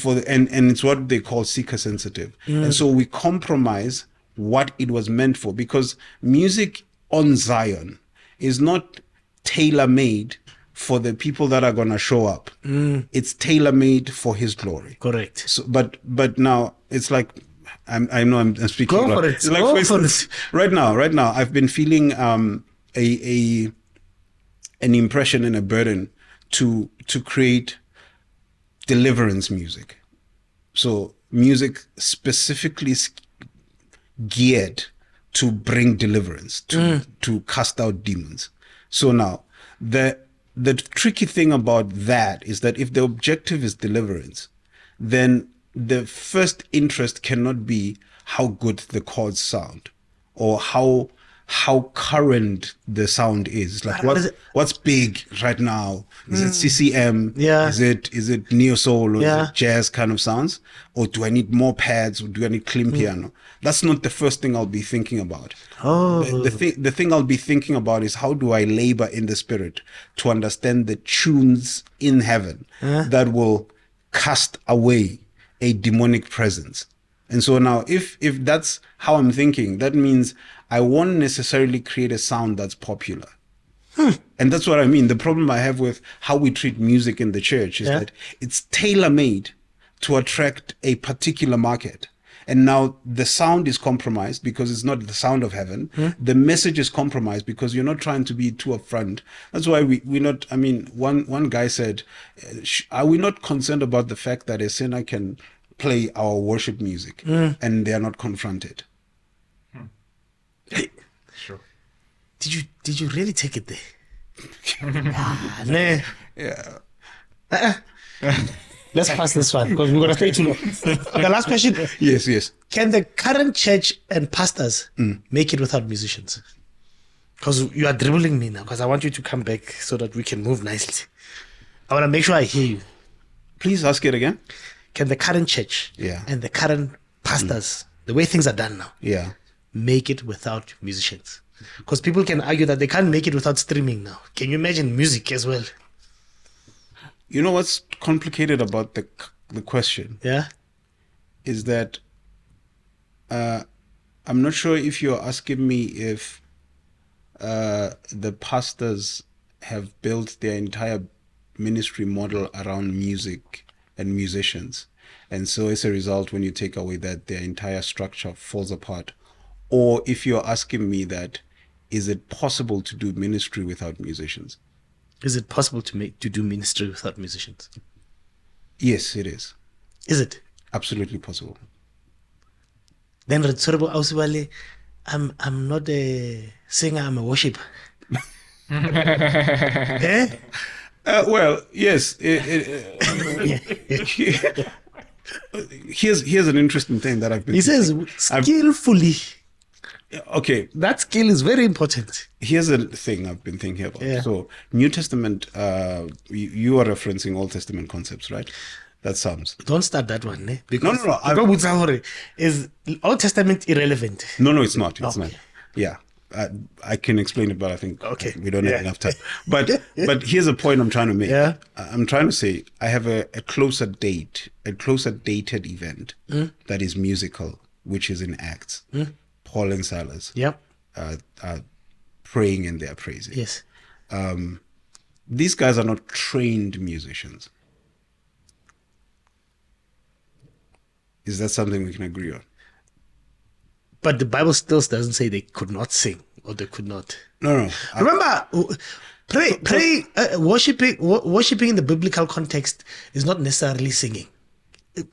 Speaker 1: it's what they call seeker sensitive. And so we compromise what it was meant for, because music on Zion is not tailor-made for the people that are going to show up. It's tailor-made for his glory.
Speaker 2: Correct.
Speaker 1: So, but now it's like, I know I'm speaking.
Speaker 2: Go for it.
Speaker 1: It's like,
Speaker 2: Go
Speaker 1: for
Speaker 2: for
Speaker 1: instance, right now, I've been feeling an impression and a burden to create deliverance music. So music specifically geared to bring deliverance, to cast out demons. So now the tricky thing about that is that if the objective is deliverance, then the first interest cannot be how good the chords sound or how current the sound is. Like what's big right now? Is it CCM?
Speaker 2: Yeah.
Speaker 1: Is it neo soul or
Speaker 2: Yeah.
Speaker 1: is it jazz kind of sounds? Or do I need more pads or do I need clean piano? That's not the first thing I'll be thinking about. The thing I'll be thinking about is how do I labor in the spirit to understand the tunes in heaven that will cast away a demonic presence. And so now if that's how I'm thinking, that means I won't necessarily create a sound that's popular. And that's what I mean. The problem I have with how we treat music in the church is that it's tailor-made to attract a particular market. And now the sound is compromised because it's not the sound of heaven. The message is compromised because you're not trying to be too upfront. That's why we're not, I mean, one guy said, are we not concerned about the fact that a sinner can play our worship music and they are not confronted?
Speaker 3: Sure.
Speaker 2: Did you really take it there? Nah.
Speaker 1: Yeah.
Speaker 2: Let's pass this one because we're gonna stay too long. The last question:
Speaker 1: Yes.
Speaker 2: can the current church and pastors make it without musicians? Because you are dribbling me now. Because I want you to come back so that we can move nicely. I want to make sure I hear you.
Speaker 1: Please ask it again.
Speaker 2: Can the current church and the current pastors, the way things are done now, make it without musicians? Because people can argue that they can't make it without streaming now. Can you imagine music as well?
Speaker 1: You know what's complicated about the question?
Speaker 2: Yeah.
Speaker 1: Is that I'm not sure if you're asking me if the pastors have built their entire ministry model around music and musicians. And so as a result, when you take away that, their entire structure falls apart. Or if you're asking me that, is it possible to do ministry without musicians?
Speaker 2: Is it possible to do ministry without musicians?
Speaker 1: Yes, it is.
Speaker 2: Is it?
Speaker 1: Absolutely possible.
Speaker 2: Then I'm not a singer, I'm a worshiper. Eh?
Speaker 1: Well, yes. Here's an interesting thing that I've been.
Speaker 2: He says skillfully.
Speaker 1: Okay.
Speaker 2: That skill is very important.
Speaker 1: Here's a thing I've been thinking about.
Speaker 2: Yeah.
Speaker 1: So New Testament, you are referencing Old Testament concepts, right? That's Psalms.
Speaker 2: Don't start that one, eh? Because
Speaker 1: No.
Speaker 2: Is Old Testament irrelevant?
Speaker 1: No, it's not. It's
Speaker 2: Okay.
Speaker 1: not. Yeah. I can explain it, but I think we don't have enough time. But here's a point I'm trying to make.
Speaker 2: Yeah.
Speaker 1: I'm trying to say I have a closer dated event that is musical, which is in Acts. Paul and Silas are praying in their praises.
Speaker 2: Yes.
Speaker 1: These guys are not trained musicians. Is that something we can agree on?
Speaker 2: But the Bible still doesn't say they could not sing or they could not.
Speaker 1: No.
Speaker 2: Remember, worshiping in the biblical context is not necessarily singing.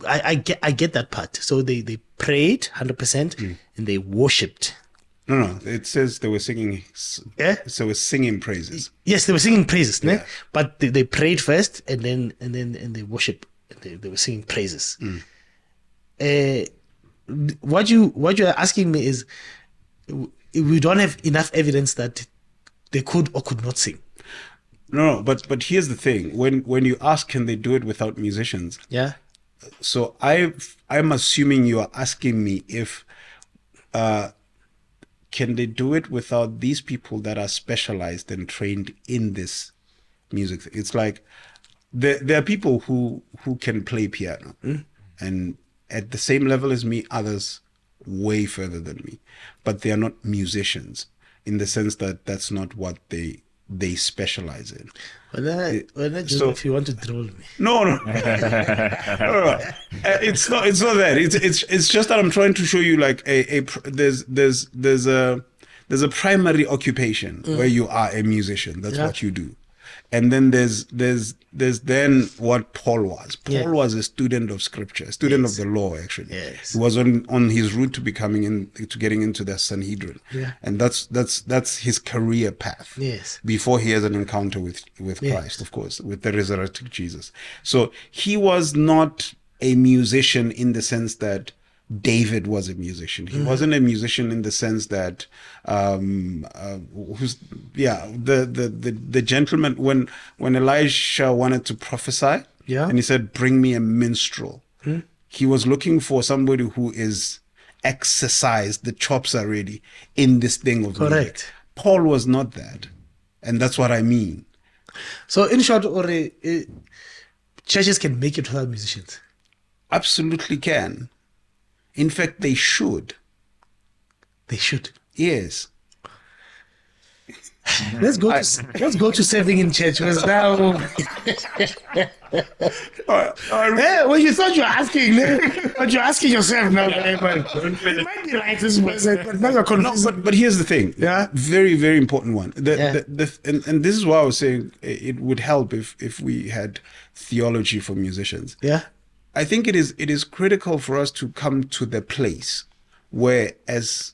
Speaker 2: I get that part. So they prayed 100% and they worshipped.
Speaker 1: No. It says they were singing.
Speaker 2: Yeah.
Speaker 1: So we're singing praises.
Speaker 2: Yes, they were singing praises,
Speaker 1: Yeah.
Speaker 2: ne? But they prayed first and then they worship. They were singing praises. what you're asking me is, we don't have enough evidence that they could or could not sing.
Speaker 1: No, but here's the thing: when you ask, can they do it without musicians?
Speaker 2: Yeah.
Speaker 1: So I'm assuming you are asking me if can they do it without these people that are specialized and trained in this music thing? It's like there are people who can play piano and at the same level as me, others way further than me, but they are not musicians in the sense that that's not what they specialize in.
Speaker 2: So if you want to troll me.
Speaker 1: No. No. It's not that. It's just that I'm trying to show you like there's a primary occupation where you are a musician. That's what you do. And then there's then what Paul was. Paul was a student of Scripture, a student of the law. Actually, he was on his route to getting into the Sanhedrin, and that's his career path.
Speaker 2: Yes.
Speaker 1: Before he has an encounter with Christ, of course, with the resurrected Jesus. So he was not a musician in the sense that David was a musician. He wasn't a musician in the sense that the gentleman when Elisha wanted to prophesy, and he said, "Bring me a minstrel." He was looking for somebody who is exercised, the chops are ready in this thing of music. Paul was not that, and that's what I mean.
Speaker 2: So in short, churches can make it without musicians.
Speaker 1: Absolutely can. In fact, they should.
Speaker 2: They should.
Speaker 1: Yes.
Speaker 2: Let's go to serving in church. Because now, when you thought you were asking, but you're asking yourself now. You might be right, this person, but now you're confused.
Speaker 1: No, but here's the thing.
Speaker 2: Yeah.
Speaker 1: Very, very important one. And this is why I was saying it would help if we had theology for musicians.
Speaker 2: Yeah.
Speaker 1: I think it is critical for us to come to the place where, as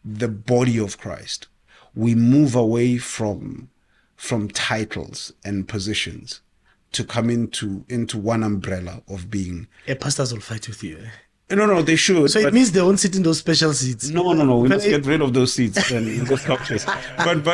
Speaker 1: the body of Christ, we move away from titles and positions to come into one umbrella of being.
Speaker 2: Pastors will fight with you.
Speaker 1: No, they should.
Speaker 2: So it means they won't sit in those special seats.
Speaker 1: No. We must get rid of those seats and those couches. But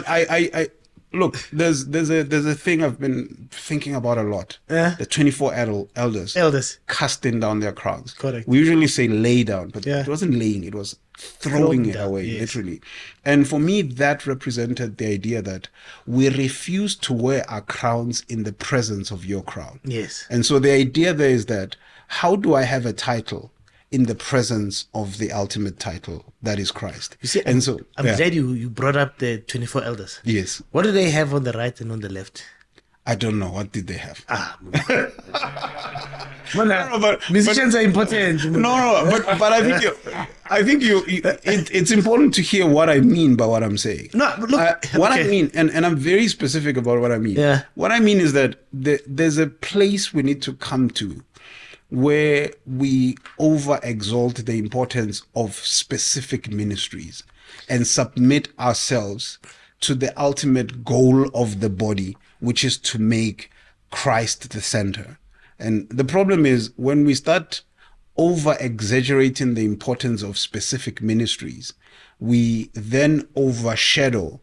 Speaker 1: I look, there's a thing I've been thinking about a lot. The 24 elders casting down their crowns.
Speaker 2: Correct.
Speaker 1: We usually say lay down, but it wasn't laying, it was throwing it away, literally. And for me, that represented the idea that we refuse to wear our crowns in the presence of your crown.
Speaker 2: Yes.
Speaker 1: And so the idea there is that, how do I have a title in the presence of the ultimate title, that is Christ?
Speaker 2: You see,
Speaker 1: and so
Speaker 2: I'm glad you brought up the 24 elders.
Speaker 1: Yes.
Speaker 2: What do they have on the right and on the left?
Speaker 1: I don't know. What did they have?
Speaker 2: Musicians are important.
Speaker 1: But I think it's important to hear what I mean by what I'm saying.
Speaker 2: No, look,
Speaker 1: I mean, and I'm very specific about what I mean.
Speaker 2: Yeah.
Speaker 1: What I mean is that there's a place we need to come to where we over exalt the importance of specific ministries and submit ourselves to the ultimate goal of the body, which is to make Christ the center. And the problem is when we start over exaggerating the importance of specific ministries, we then overshadow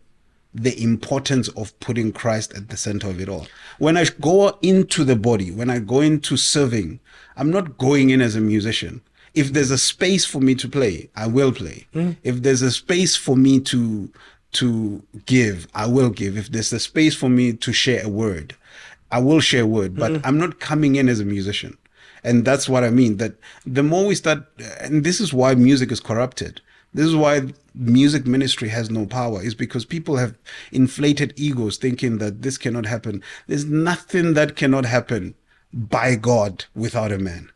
Speaker 1: the importance of putting Christ at the center of it all. When I go into the body, when I go into serving, I'm not going in as a musician. If there's a space for me to play, I will play. If there's a space for me to give, I will give. If there's a space for me to share a word, I will share a word. But I'm not coming in as a musician. And that's what I mean, that the more we start, and this is why music is corrupted. This is why music ministry has no power, is because people have inflated egos thinking that this cannot happen. There's nothing that cannot happen by God without a man.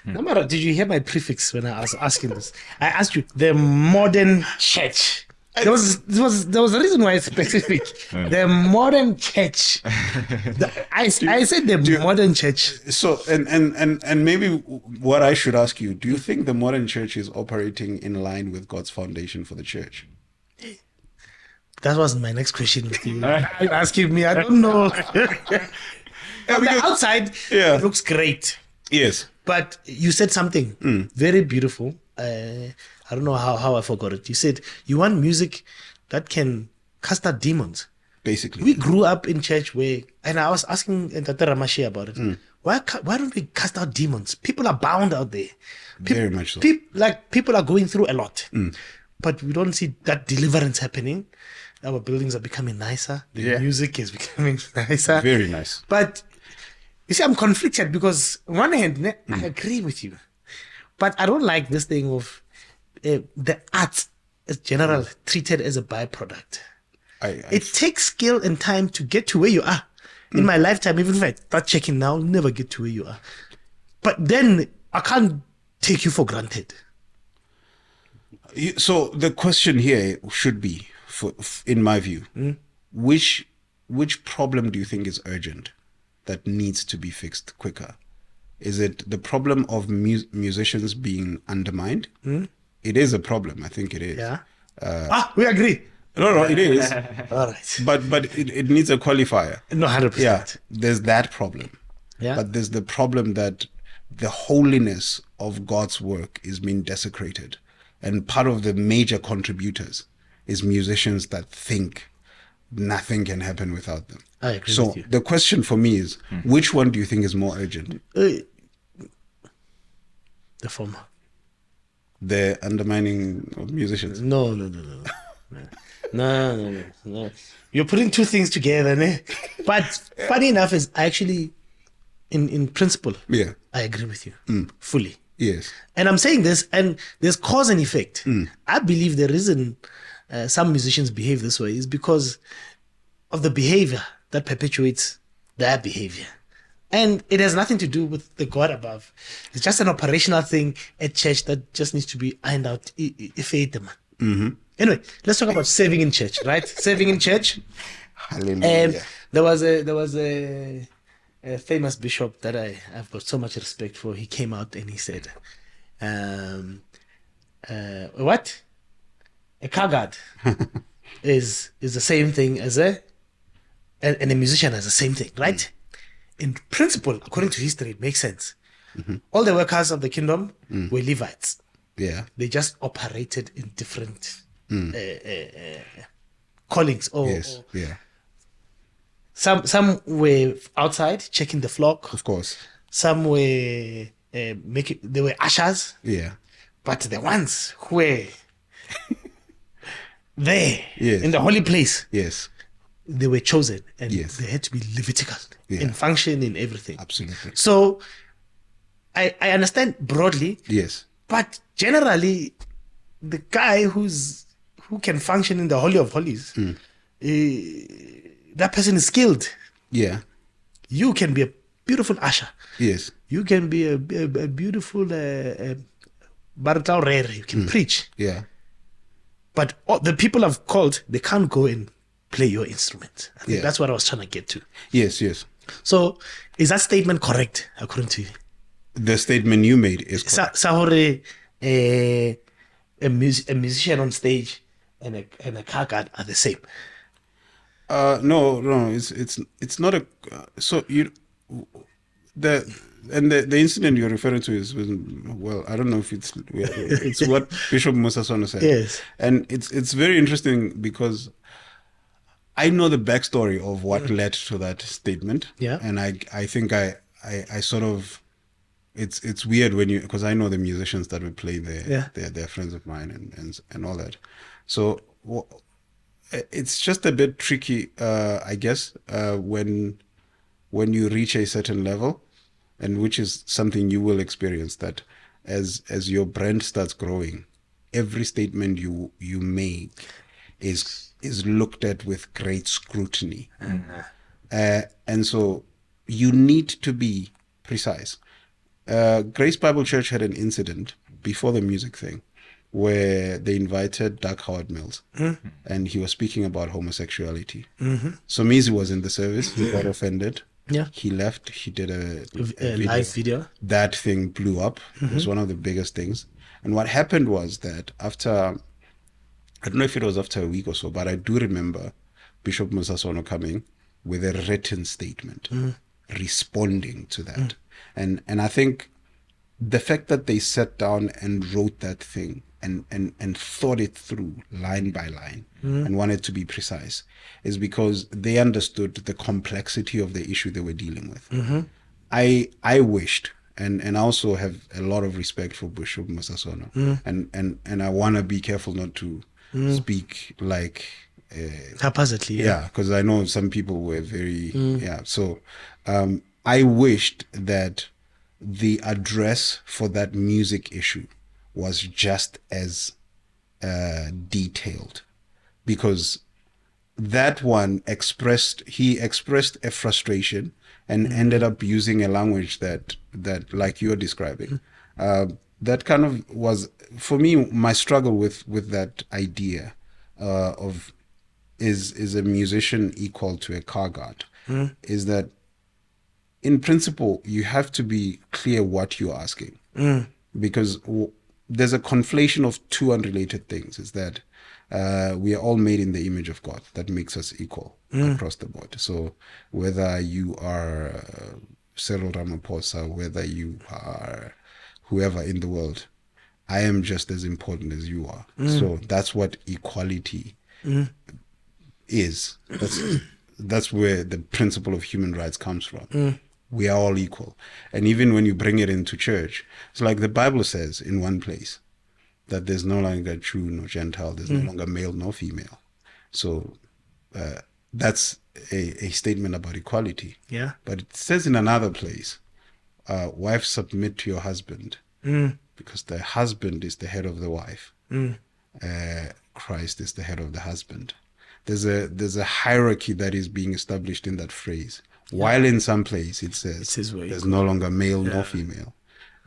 Speaker 2: Namara, did you hear my prefix when I was asking this? I asked you, the modern church. There was a reason why it's specific. The modern church. I said the modern church.
Speaker 1: So and maybe what I should ask you, do you think the modern church is operating in line with God's foundation for the church?
Speaker 2: That was my next question with you. You're asking me, I don't know. On the outside, it looks great.
Speaker 1: Yes.
Speaker 2: But you said something very beautiful. I don't know how I forgot it. You said you want music that can cast out demons.
Speaker 1: Basically.
Speaker 2: We grew up in church where, and I was asking Dr. Ramashi about it. Why don't we cast out demons? People are bound out there.
Speaker 1: Very much so.
Speaker 2: People are going through a lot, but we don't see that deliverance happening. Our buildings are becoming nicer. The music is becoming nicer.
Speaker 1: Very nice.
Speaker 2: But you see, I'm conflicted because on one hand, I agree with you, but I don't like this thing of the arts as general treated as a byproduct. It takes skill and time to get to where you are. In my lifetime, even if I start checking now, I'll never get to where you are. But then I can't take you for granted.
Speaker 1: So the question here should be, in my view, which problem do you think is urgent that needs to be fixed quicker? Is it the problem of musicians being undermined? It is a problem. I think it is.
Speaker 2: Yeah. We agree.
Speaker 1: No, it is.
Speaker 2: All right.
Speaker 1: But it needs a qualifier.
Speaker 2: No, 100%.
Speaker 1: Yeah, there's that problem.
Speaker 2: Yeah.
Speaker 1: But there's the problem that the holiness of God's work is being desecrated. And part of the major contributors is musicians that think nothing can happen without them.
Speaker 2: I agree
Speaker 1: So
Speaker 2: with you.
Speaker 1: the question for me is, which one do you think is more urgent?
Speaker 2: The former.
Speaker 1: The undermining of musicians?
Speaker 2: No. No. You're putting two things together, ne? But funny enough is actually, in principle,
Speaker 1: Yeah.
Speaker 2: I agree with you fully.
Speaker 1: Yes.
Speaker 2: And I'm saying this, and there's cause and effect. I believe the reason some musicians behave this way is because of the behavior that perpetuates their behavior. And it has nothing to do with the God above. It's just an operational thing at church that just needs to be ironed out. Anyway, let's talk about serving in church, right? Serving in church.
Speaker 1: Hallelujah.
Speaker 2: There was a famous bishop that I've got so much respect for. He came out and he said, what? A car guard is the same thing as and a musician has the same thing, right? In principle, according to history, it makes sense. All the workers of the kingdom were Levites.
Speaker 1: Yeah.
Speaker 2: They just operated in different callings.
Speaker 1: Yes. Yeah.
Speaker 2: Some were outside checking the flock.
Speaker 1: Of course.
Speaker 2: Some were they were ushers.
Speaker 1: Yeah.
Speaker 2: But the ones who were there
Speaker 1: Yes.
Speaker 2: in the holy place,
Speaker 1: Yes.
Speaker 2: they were chosen, and
Speaker 1: Yes.
Speaker 2: they had to be Levitical
Speaker 1: Yeah.
Speaker 2: in function, in everything.
Speaker 1: Absolutely.
Speaker 2: So I understand broadly,
Speaker 1: Yes.
Speaker 2: but generally, the guy who can function in the Holy of Holies, that person is skilled.
Speaker 1: Yeah.
Speaker 2: You can be a beautiful usher.
Speaker 1: Yes.
Speaker 2: You can be a beautiful barital rare. You can preach.
Speaker 1: Yeah.
Speaker 2: But the people I've called, they can't go and play your instrument. I think that's what I was trying to get to.
Speaker 1: Yes. Yes.
Speaker 2: So, is that statement correct, according to you?
Speaker 1: The statement you made is correct.
Speaker 2: Sahore, a musician on stage and a car guard are the same.
Speaker 1: No. It's not a. So the incident you're referring to is, well, I don't know if it's what Bishop Musasono said.
Speaker 2: Yes.
Speaker 1: And it's very interesting because I know the backstory of what led to that statement.
Speaker 2: Yeah.
Speaker 1: And I think I sort of, it's weird when because I know the musicians that would play there.
Speaker 2: Yeah.
Speaker 1: They're friends of mine and all that. So it's just a bit tricky, I guess, when you reach a certain level, and which is something you will experience, that as your brand starts growing, every statement you make is looked at with great scrutiny. And so you need to be precise. Grace Bible Church had an incident before the music thing where they invited Doug Howard Mills, and he was speaking about homosexuality. So Mizi was in the service. He got offended.
Speaker 2: Yeah.
Speaker 1: He left. He did a
Speaker 2: live video.
Speaker 1: That thing blew up. It was one of the biggest things. And what happened was that after, I don't know if it was after a week or so, but I do remember Bishop Musasono coming with a written statement. responding to that. And I think the fact that they sat down and wrote that thing and thought it through line by line and wanted to be precise is because they understood the complexity of the issue they were dealing with. I wished, and I also have a lot of respect for Bishop Masasono, and I want to be careful not to speak like
Speaker 2: haphazardly.
Speaker 1: yeah, because I know some people were very so I wished that the address for that music issue was just as detailed, because that one expressed a frustration and ended up using a language that like you're describing. That kind of was, for me, my struggle with that idea of is a musician equal to a car guard, is that in principle you have to be clear what you're asking, because there's a conflation of two unrelated things. Is that we are all made in the image of God. That makes us equal across the board. So whether you are Cyril Ramaphosa, whether you are whoever in the world, I am just as important as you are. So that's what equality is. That's where the principle of human rights comes from. We are all equal. And even when you bring it into church, it's like the Bible says in one place that there's no longer Jew nor Gentile, there's no longer male nor female. So that's a statement about equality.
Speaker 2: Yeah.
Speaker 1: But it says in another place, wife, submit to your husband, because the husband is the head of the wife. Christ is the head of the husband. There's a hierarchy that is being established in that phrase. While in some place it says there's no longer male nor female.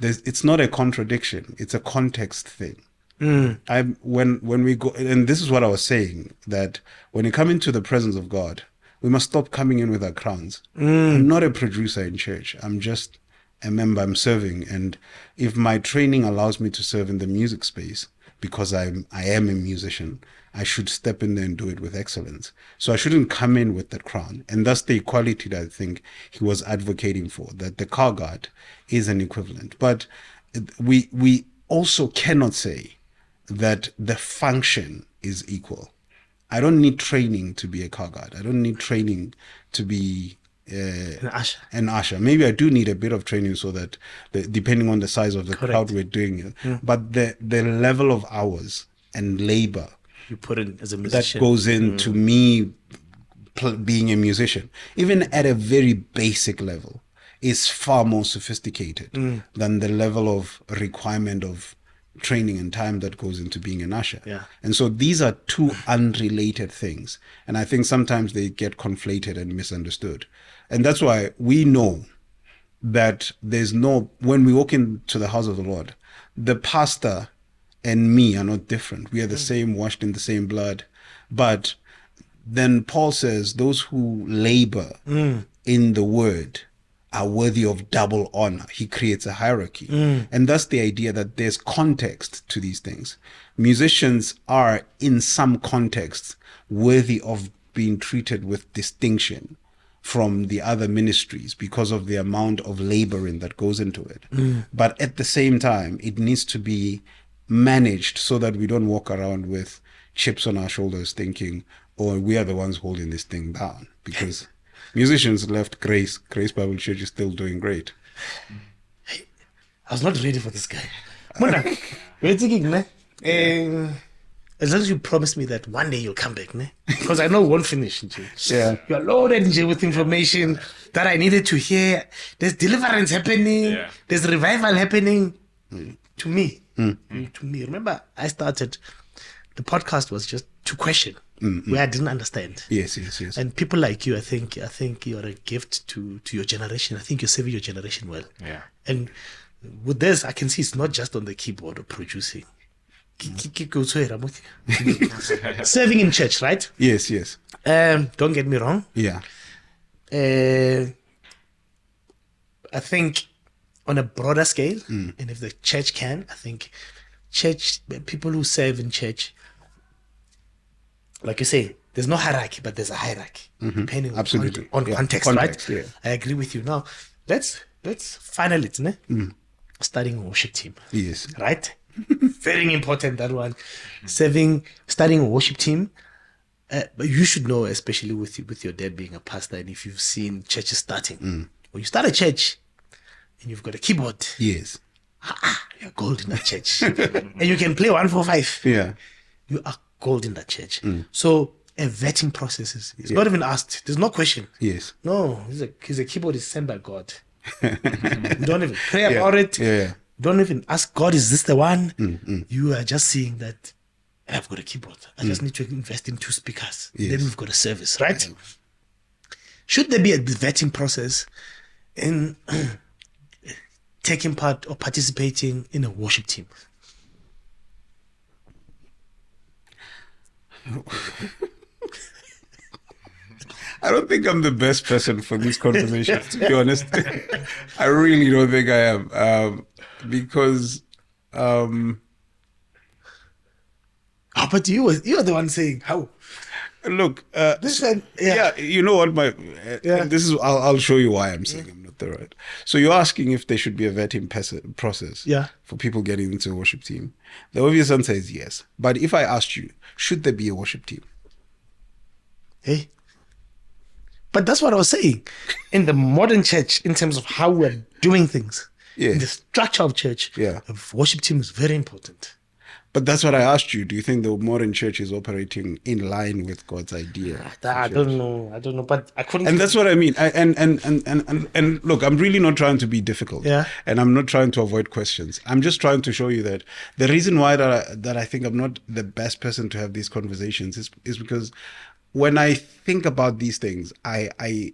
Speaker 1: It's not a contradiction. It's a context thing. When we go, and this is what I was saying, that when you come into the presence of God, we must stop coming in with our crowns. I'm not a producer in church. I'm just a member. I'm serving. And if my training allows me to serve in the music space, because I am a musician, I should step in there and do it with excellence. So I shouldn't come in with that crown. And that's the equality that I think he was advocating for, that the car guard is an equivalent. But we also cannot say that the function is equal. I don't need training to be a car guard. I don't need training to be an usher. Maybe I do need a bit of training so that depending on the size of the crowd we're doing it. But the level of hours and labor
Speaker 2: you put in as a musician
Speaker 1: that goes into me being a musician, even at a very basic level, is far more sophisticated than the level of requirement of training and time that goes into being an usher. And so these are two unrelated things, and I think sometimes they get conflated and misunderstood. And that's why we know that when we walk into the house of the Lord, the pastor and me are not different. We are the same, washed in the same blood. But then Paul says those who labor in the word are worthy of double honor. He creates a hierarchy. And that's the idea, that there's context to these things. Musicians are, in some contexts, worthy of being treated with distinction from the other ministries because of the amount of laboring that goes into it. But at the same time, it needs to be managed so that we don't walk around with chips on our shoulders thinking, oh, we are the ones holding this thing down. Because musicians left Grace Bible Church is still doing great.
Speaker 2: Hey, I was not ready for this guy. Mona, we're thinking, ne? As long as you promise me that one day you'll come back, ne? Because I know we won't finish.
Speaker 1: Yeah.
Speaker 2: You're loaded with information that I needed to hear. There's deliverance happening.
Speaker 3: Yeah.
Speaker 2: There's revival happening. To me. To me. Remember, I started, the podcast was just to question where I didn't understand.
Speaker 1: Yes.
Speaker 2: And people like you, I think you're a gift to your generation. I think you're serving your generation well.
Speaker 3: Yeah.
Speaker 2: And with this, I can see it's not just on the keyboard or producing. Serving in church, right?
Speaker 1: Yes.
Speaker 2: Don't get me wrong.
Speaker 1: Yeah.
Speaker 2: I think on a broader scale, and if the church can, I think people who serve in church, like you say, there's no hierarchy, but there's a hierarchy depending on,
Speaker 1: Absolutely.
Speaker 2: on
Speaker 1: Yeah.
Speaker 2: context,
Speaker 1: Context,
Speaker 2: right?
Speaker 1: yeah.
Speaker 2: I agree with you. Now, let's final it, ne? Starting a worship team,
Speaker 1: Yes.
Speaker 2: right? Very important, that one. Starting a worship team. But you should know, especially with your dad being a pastor, and if you've seen churches starting, when you start a church and you've got a keyboard,
Speaker 1: Yes.
Speaker 2: you're gold in that church, and you can play 145.
Speaker 1: Yeah.
Speaker 2: You are gold in that church. So a vetting process is not even asked. There's no question.
Speaker 1: Yes.
Speaker 2: No, he's a keyboard is sent by God. You don't even pray about it.
Speaker 1: Yeah.
Speaker 2: Don't even ask God, is this the one? You are just seeing that I've got a keyboard. I just need to invest in 2 speakers.
Speaker 1: Yes.
Speaker 2: Then we've got a service, right? Should there be a vetting process in taking part or participating in a worship team?
Speaker 1: I don't think I'm the best person for these conversations, to be honest. I really don't think I am. Because
Speaker 2: But you're the one saying how.
Speaker 1: look,
Speaker 2: Listen,
Speaker 1: you know what, and this is I'll show you why I'm saying I'm not the right. So you're asking if there should be a vetting process for people getting into a worship team. The obvious answer is yes. But if I asked you, should there be a worship team?
Speaker 2: Hey. But that's what I was saying. In the modern church, in terms of how we're doing things, in the structure of church, a worship team is very important.
Speaker 1: But that's what I asked you. Do you think the modern church is operating in line with God's idea?
Speaker 2: I don't know, but I couldn't.
Speaker 1: And that's what I mean. And look, I'm really not trying to be difficult.
Speaker 2: Yeah.
Speaker 1: And I'm not trying to avoid questions. I'm just trying to show you that the reason why that I think I'm not the best person to have these conversations is because when I think about these things, I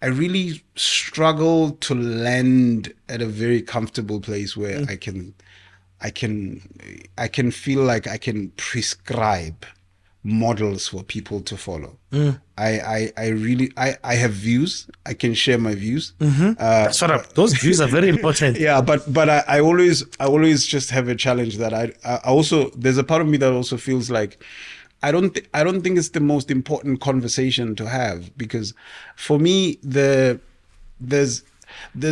Speaker 1: really struggle to land at a very comfortable place where I can feel like I can prescribe models for people to follow. I have views. I can share my views.
Speaker 2: That's what those views are very important.
Speaker 1: Yeah, but I always just have a challenge that I also, there's a part of me that also feels like I don't think it's the most important conversation to have, because for me there's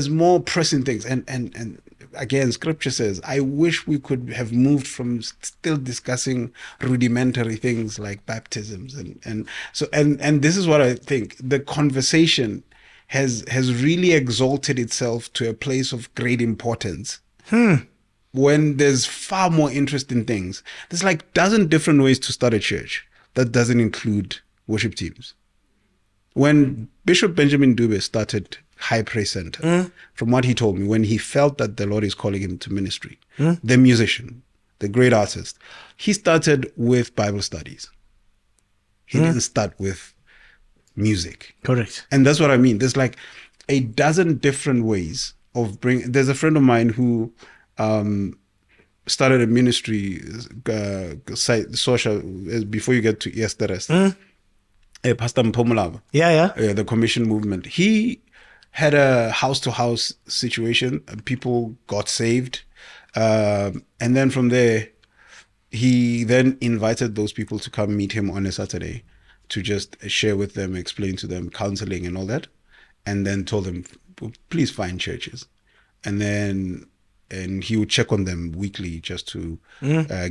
Speaker 1: more pressing things, and again, Scripture says, I wish we could have moved from still discussing rudimentary things like baptisms and this is what I think. The conversation has really exalted itself to a place of great importance. When there's far more interesting things. There's like dozen different ways to start a church that doesn't include worship teams. When Bishop Benjamin Dube started High Praise Center, from what he told me, when he felt that the Lord is calling him to ministry, the musician, the great artist, he started with Bible studies. He didn't start with music.
Speaker 2: Correct.
Speaker 1: And that's what I mean. There's like a dozen different ways of bringing. There's a friend of mine who started a ministry site social before you get to Yes the Rest. Pastor Mpomolava. The commission movement. He had a house-to-house situation. People got saved. And then from there, he then invited those people to come meet him on a Saturday to just share with them, explain to them, counseling and all that. And then told them, please find churches. And he would check on them weekly just to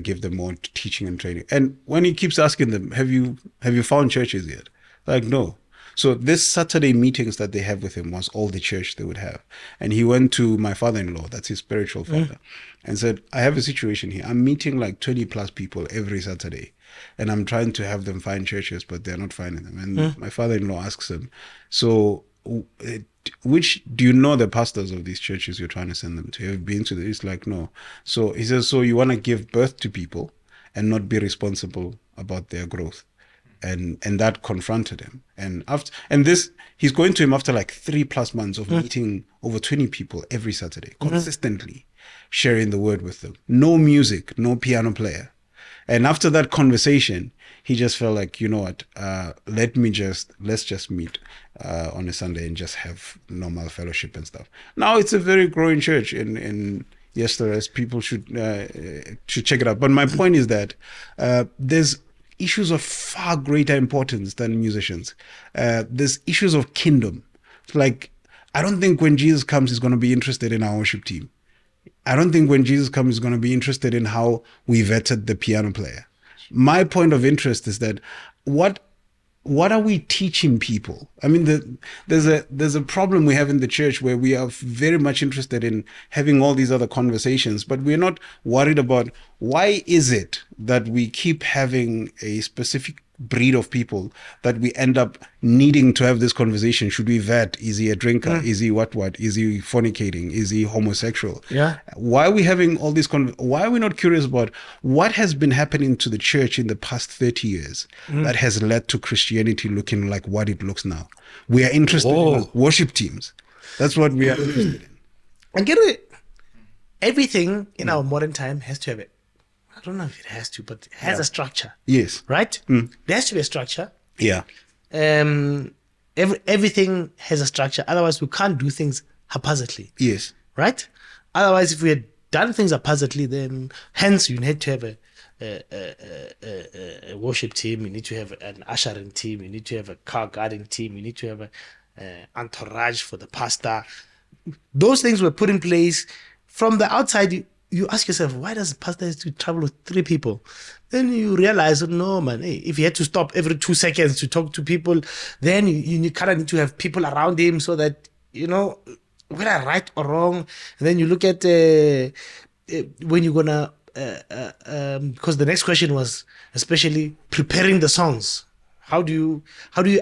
Speaker 1: give them more teaching and training. And when he keeps asking them, have you found churches yet? Like, no. So this Saturday meetings that they have with him was all the church they would have. And he went to my father-in-law, that's his spiritual father, and said, I have a situation here. I'm meeting like 20 plus people every Saturday, and I'm trying to have them find churches, but they're not finding them. And my father-in-law asks him, so which do you know the pastors of these churches you're trying to send them to? Have you been to them? He's like, no. So he says, so you want to give birth to people and not be responsible about their growth? And that confronted him. And this, he's going to him after like 3+ months of meeting over 20 people every Saturday, consistently sharing the word with them. No music, no piano player. And after that conversation, he just felt like, you know what, let's just meet on a Sunday and just have normal fellowship and stuff. Now it's a very growing church in Yes, there is. People should check it out. But my point is that there's issues of far greater importance than musicians. There's issues of kingdom. Like, I don't think when Jesus comes, he's going to be interested in our worship team. I don't think when Jesus comes, he's going to be interested in how we vetted the piano player. My point of interest is that what are we teaching people? I mean, there's a problem we have in the church where we are very much interested in having all these other conversations, but we're not worried about why is it that we keep having a specific breed of people that we end up needing to have this conversation. Should we vet? Is he a drinker? Is he what? Is he fornicating? Is he homosexual?
Speaker 2: Yeah.
Speaker 1: Why are we having all these why are we not curious about what has been happening to the church in the past 30 years that has led to Christianity looking like what it looks now? We are interested in worship teams. That's what we are interested in.
Speaker 2: And get it. Everything in our modern time has to have it. I don't know if it has to, but it has a structure.
Speaker 1: Yes.
Speaker 2: Right? There has to be a structure.
Speaker 1: Yeah.
Speaker 2: Everything has a structure. Otherwise, we can't do things haphazardly.
Speaker 1: Yes.
Speaker 2: Right? Otherwise, if we had done things haphazardly, then hence you need to have a worship team. You need to have an ushering team. You need to have a car guarding team. You need to have an entourage for the pastor. Those things were put in place. From the outside, you ask yourself, why does the pastor have to travel with 3 people? Then you realize, no, man, hey, if he had to stop every 2 seconds to talk to people, then you kind of need to have people around him so that, whether right or wrong. And then you look at when you're going to, because the next question was especially preparing the songs. How do you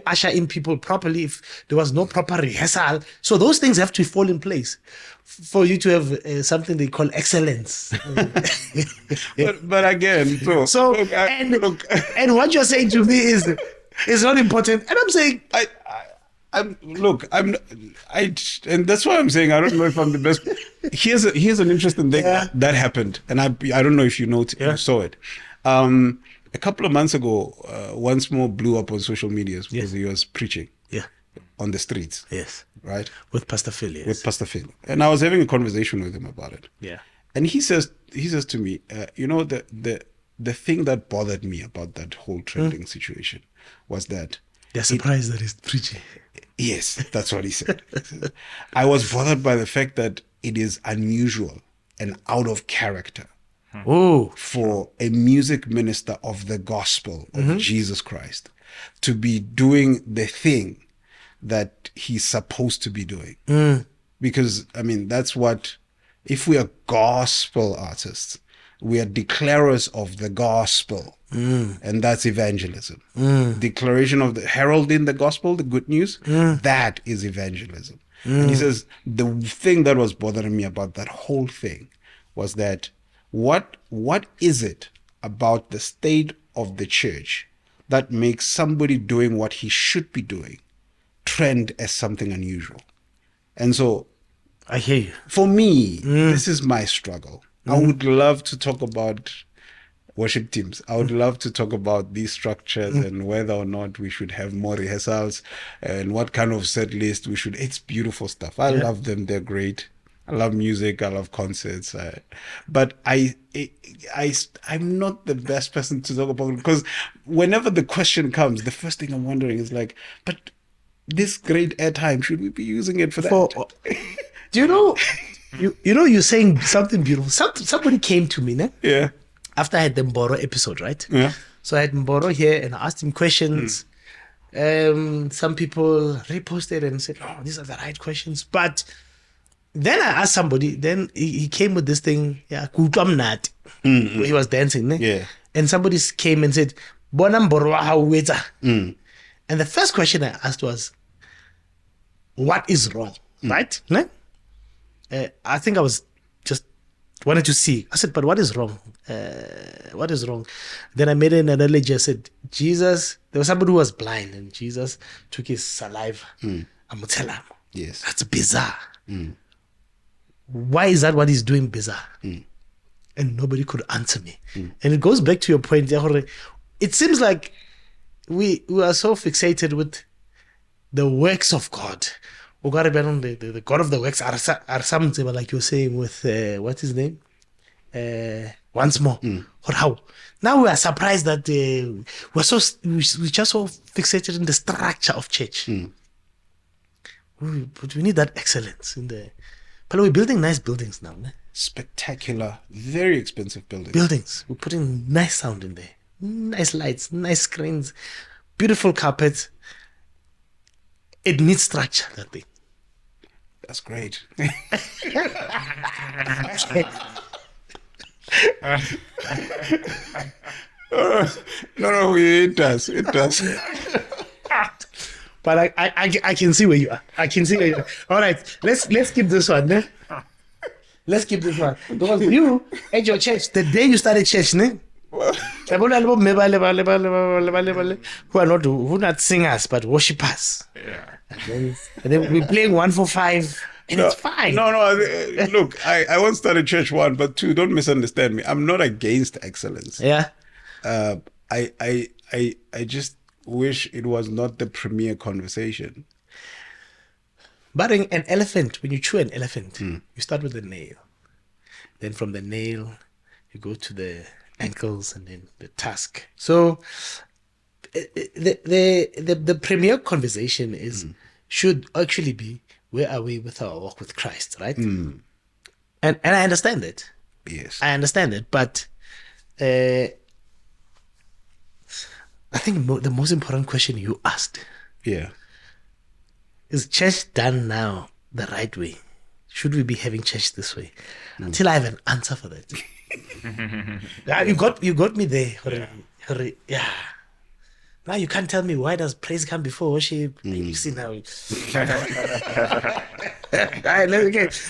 Speaker 2: usher in people properly if there was no proper rehearsal? So those things have to fall in place for you to have something they call excellence.
Speaker 1: but again,
Speaker 2: and what you're saying to me is not important. And I'm saying,
Speaker 1: and that's why I'm saying I don't know if I'm the best. Here's an interesting thing that happened, and I don't know if you saw it. A couple of months ago, Oncemore blew up on social media because he was preaching on the streets.
Speaker 2: Yes.
Speaker 1: Right?
Speaker 2: With Pastor Phil, yes.
Speaker 1: With Pastor Phil. And I was having a conversation with him about it.
Speaker 2: Yeah.
Speaker 1: And he says to me, the thing that bothered me about that whole trending situation was that
Speaker 2: they're surprised that he's preaching.
Speaker 1: Yes, that's what he said. I was bothered by the fact that it is unusual and out of character for a music minister of the gospel of Jesus Christ to be doing the thing that he's supposed to be doing. Because, I mean, that's what, if we are gospel artists, we are declarers of the gospel, and that's evangelism. Declaration of the heralding the gospel, the good news, that is evangelism. And he says, the thing that was bothering me about that whole thing was that what is it about the state of the church that makes somebody doing what he should be doing trend as something unusual? And so
Speaker 2: I hear you.
Speaker 1: For me, this is my struggle. I would love to talk about worship teams. I would love to talk about these structures and whether or not we should have more rehearsals and what kind of set list we should. It's beautiful stuff. I love them. They're great. I love music. I love concerts. But I'm not the best person to talk about it, because whenever the question comes, the first thing I'm wondering is like, but this great airtime, should we be using it for that?
Speaker 2: Do you know? You're saying something beautiful. Somebody came to me, ne?
Speaker 1: Yeah.
Speaker 2: After I had the Mboro episode, right?
Speaker 1: Yeah.
Speaker 2: So I had Mboro here and I asked him questions. Some people reposted and said, "Oh, these are the right questions." But then I asked somebody. Then he came with this thing. Yeah, kutamnat. He was dancing, ne?
Speaker 1: Yeah.
Speaker 2: And somebody came and said, "Bona Mboro how weta." And the first question I asked was, "What is wrong?" Right? Ne? I think I was just wanted to see. I said, but what is wrong? What is wrong? Then I made an analogy. I said, Jesus, there was somebody who was blind and Jesus took his saliva. I'm tell him.
Speaker 1: Yes.
Speaker 2: That's bizarre. Why is that what he's doing bizarre? And nobody could answer me. And it goes back to your point. It seems like we are so fixated with the works of God. The God of the works are some, like you're saying with what's his name? once more. Or how? Now we are surprised that we're just so fixated in the structure of church. But we need that excellence in the. But we're building nice buildings now. Ne?
Speaker 1: Spectacular, very expensive buildings.
Speaker 2: Buildings. We're putting nice sound in there, nice lights, nice screens, beautiful carpets. It needs structure. That thing.
Speaker 1: That's great. No, it does. It does.
Speaker 2: But I can see where you are. I can see where you are. All right, let's keep this one. Ne? Let's keep this one. Because you at your church, the day you started church, ne? Who are not singers but worshipers.
Speaker 3: Yeah.
Speaker 2: And then we're playing 145 and it's fine.
Speaker 1: No. Look, I once started church 1, but 2. Don't misunderstand me. I'm not against excellence.
Speaker 2: Yeah.
Speaker 1: I just wish it was not the premier conversation.
Speaker 2: But an elephant, when you chew an elephant, you start with the nail. Then from the nail, you go to the ankles and then the tusk. So the premier conversation should actually be, where are we with our walk with Christ, right? And I understand it.
Speaker 1: Yes.
Speaker 2: I understand it, but I think the most important question you asked
Speaker 1: Yeah.
Speaker 2: is church done now the right way? Should we be having church this way? Until I have an answer for that. You got me there. Yeah. Now you can't tell me why does praise come before worship. You see now. Okay,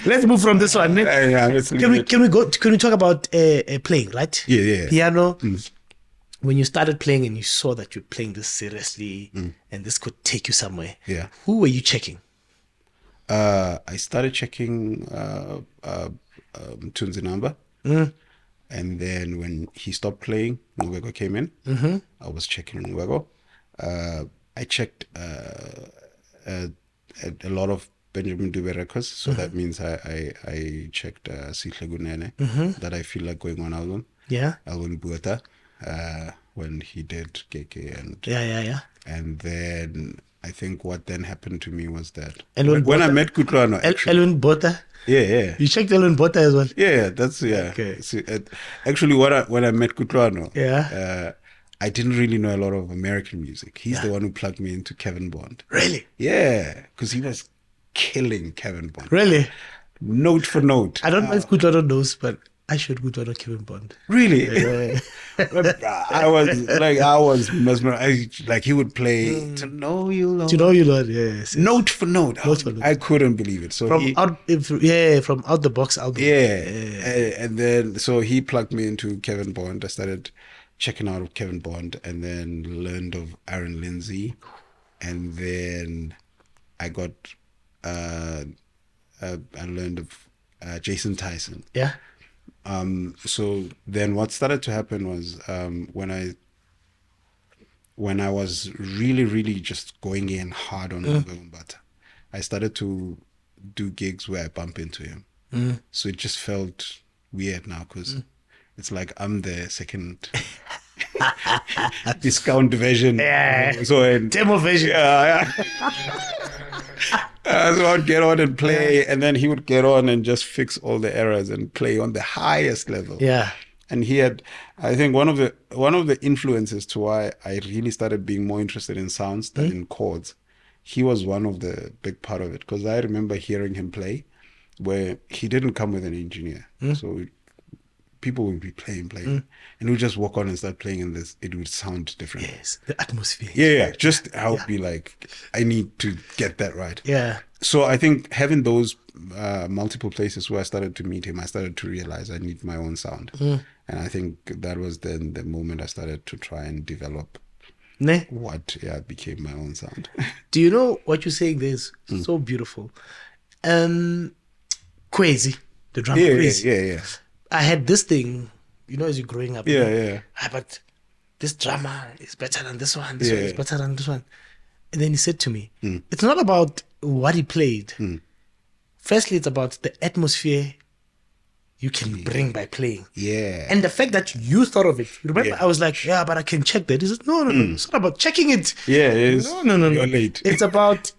Speaker 2: let's move from this one. Can we talk about playing, right?
Speaker 1: Yeah.
Speaker 2: Piano. When you started playing and you saw that you're playing this seriously and this could take you somewhere.
Speaker 1: Yeah.
Speaker 2: Who were you checking?
Speaker 1: I started checking Tunzi number. And then when he stopped playing, Nwego came in. I was checking Nwego. I checked a lot of Benjamin Dube records. So that means I checked Sihle Gunene, that I feel like going on album.
Speaker 2: Yeah.
Speaker 1: Album Bueta, when he did Keke and
Speaker 2: Yeah.
Speaker 1: And then I think what then happened to me was that
Speaker 2: Elwin
Speaker 1: when I
Speaker 2: Botha-
Speaker 1: met Kutlwano, actually,
Speaker 2: Elwin Botha.
Speaker 1: yeah.
Speaker 2: You checked Elwin Botha as well.
Speaker 1: Yeah, that's
Speaker 2: Okay.
Speaker 1: So, actually, when I met Kutlwano,
Speaker 2: Yeah.
Speaker 1: I didn't really know a lot of American music. He's the one who plugged me into Kevin Bond.
Speaker 2: Really?
Speaker 1: Yeah, because he was killing Kevin Bond,
Speaker 2: Really?
Speaker 1: note for note.
Speaker 2: I don't know if Kutlwano knows, but I should Kutlwano Kevin Bond.
Speaker 1: Really? I was mesmerized. Like he would play "To Know You, Lord."
Speaker 2: To know you, Lord. Yes.
Speaker 1: Note for note.
Speaker 2: Note for note.
Speaker 1: I couldn't believe it. So
Speaker 2: From
Speaker 1: he,
Speaker 2: out the box album.
Speaker 1: and then so he plugged me into Kevin Bond. I started checking out of Kevin Bond, and then learned of Aaron Lindsay, and then I got I learned of Jason Tyson.
Speaker 2: Yeah.
Speaker 1: So then what started to happen was when I was really just going in hard on Mbata, I started to do gigs where I bump into him. So it just felt weird now because it's like I'm the second discount version.
Speaker 2: Yeah.
Speaker 1: So
Speaker 2: Demo version.
Speaker 1: yeah. So I'd get on and play, and then he would get on and just fix all the errors and play on the highest level.
Speaker 2: Yeah.
Speaker 1: And he had, I think, one of the influences to why I really started being more interested in sounds than in chords. He was one of the big part of it, because I remember hearing him play, where he didn't come with an engineer, so people would be playing, and he would just walk on and start playing, and it would sound different.
Speaker 2: Yes. The atmosphere.
Speaker 1: Yeah. Just I would be like, I need to get that right.
Speaker 2: Yeah.
Speaker 1: So I think having those multiple places where I started to meet him, I started to realize I need my own sound. And I think that was then the moment I started to try and develop what became my own sound.
Speaker 2: Do you know what you're saying there is so beautiful? Crazy. The drummer Crazy.
Speaker 1: Yeah.
Speaker 2: I had this thing, as you're growing up.
Speaker 1: Yeah.
Speaker 2: But this drummer is better than this one. This one is better than this one. And then he said to me, it's not about what he played. Firstly, it's about the atmosphere you can bring by playing.
Speaker 1: Yeah.
Speaker 2: And the fact that you thought of it, remember,
Speaker 1: Yeah.
Speaker 2: I was like, yeah, but I can check that. He said, no, it's not about checking it.
Speaker 1: Yeah, it is.
Speaker 2: No.
Speaker 1: You're late.
Speaker 2: It's about,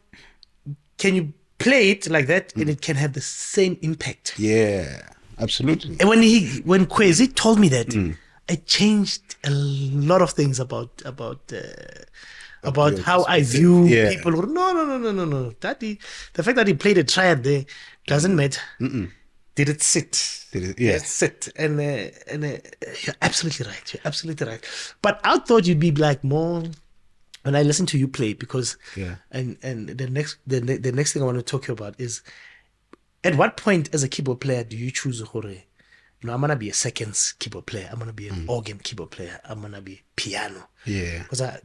Speaker 2: can you play it like that and it can have the same impact.
Speaker 1: Yeah, absolutely.
Speaker 2: And when Kwezi told me that, it changed a lot of things about how I view
Speaker 1: Yeah.
Speaker 2: people. No. The fact that he played a triad there doesn't matter. Did it sit?
Speaker 1: Yeah.
Speaker 2: Did it sit? And you're absolutely right. You're absolutely right. But I thought you'd be like more when I listen to you play, because and the next thing I want to talk to you about is, at what point as a keyboard player do you choose I'm gonna be a seconds keyboard player, I'm gonna be an organ keyboard player, I'm gonna be piano?
Speaker 1: Yeah.
Speaker 2: Because I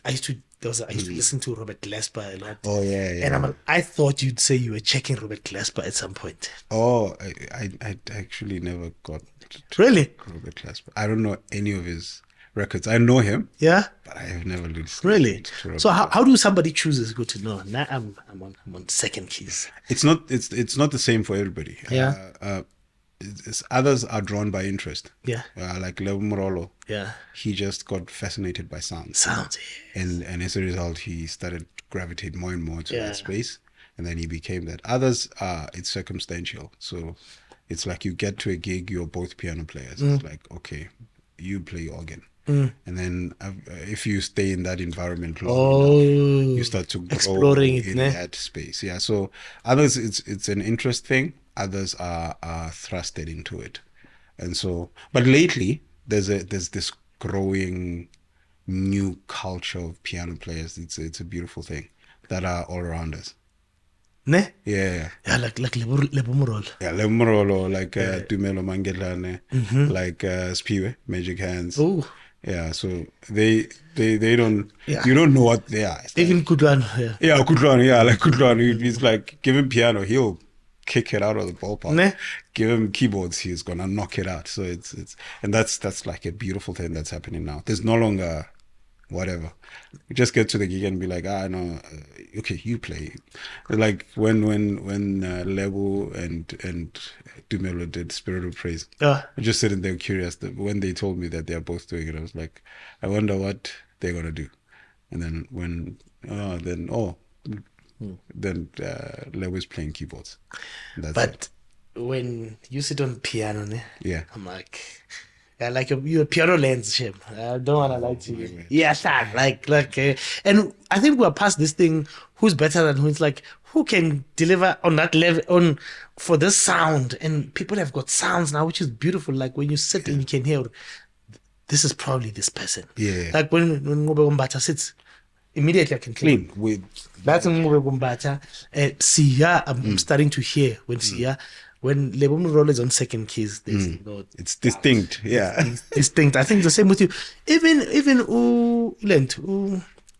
Speaker 2: used to listen to Robert Glasper a lot.
Speaker 1: Oh yeah.
Speaker 2: And I thought you'd say you were checking Robert Glasper at some point.
Speaker 1: Oh, I actually never got
Speaker 2: Really?
Speaker 1: Robert Glasper. I don't know any of his records. I know him,
Speaker 2: Yeah.
Speaker 1: but I have never listened.
Speaker 2: Really?
Speaker 1: to Robert
Speaker 2: So how do somebody chooses go to know? Now I'm on second keys.
Speaker 1: It's not the same for everybody.
Speaker 2: Yeah.
Speaker 1: Others are drawn by interest.
Speaker 2: Yeah.
Speaker 1: Like Leo Morolo.
Speaker 2: Yeah.
Speaker 1: He just got fascinated by sound.
Speaker 2: Sounds.
Speaker 1: And as a result, he started gravitate more and more to
Speaker 2: Yeah.
Speaker 1: that space, and then he became that. Others it's circumstantial. So it's like you get to a gig, you're both piano players. It's like, okay, you play organ. And then if you stay in that environment long enough, you start to grow
Speaker 2: exploring it,
Speaker 1: in
Speaker 2: ne?
Speaker 1: that space. Yeah. So others, it's an interest thing. Others are thrusted into it, and so. But lately, there's this growing new culture of piano players. It's a beautiful thing that are all around us.
Speaker 2: Ne?
Speaker 1: Yeah.
Speaker 2: Yeah, like Lebo Morolo.
Speaker 1: Yeah, Lemrolo, like Tumelo Mangelane, like Spiwe, Magic Hands.
Speaker 2: Oh.
Speaker 1: Yeah, so they don't,
Speaker 2: Yeah.
Speaker 1: you don't know what they are. It's like,
Speaker 2: Even Kudwan. Yeah.
Speaker 1: yeah, Kudran, yeah, like Kudran. He's like, give him piano, he'll kick it out of the ballpark.
Speaker 2: Ne?
Speaker 1: Give him keyboards, he's gonna knock it out. So it's and that's like a beautiful thing that's happening now. There's no longer whatever. You just get to the gig and be like, no, okay, you play. Like when Lebu and Dumelo did Spirit of Praise.
Speaker 2: Yeah.
Speaker 1: I just sitting there curious that when they told me that they're both doing it, I was like, I wonder what they're gonna do. And then then Lebu's playing keyboards. That's
Speaker 2: But when you sit on piano, ne?
Speaker 1: Yeah.
Speaker 2: I'm like, yeah, like you're a piano lens, Shem. I don't want to lie to you. Yeah, sad. And I think we're past this thing. Who's better than who? It's like, who can deliver on that level for this sound? And people have got sounds now, which is beautiful. Like when you sit and you can hear, this is probably this person.
Speaker 1: Yeah.
Speaker 2: Like when Ngobe Gombata sits, immediately I can
Speaker 1: clean with
Speaker 2: that's Ngobe Gombata. Siya, I'm starting to hear when Siya. When Lebo Morolo is on second keys, there's
Speaker 1: it's distinct. Yeah.
Speaker 2: It's distinct. I think the same with you. Even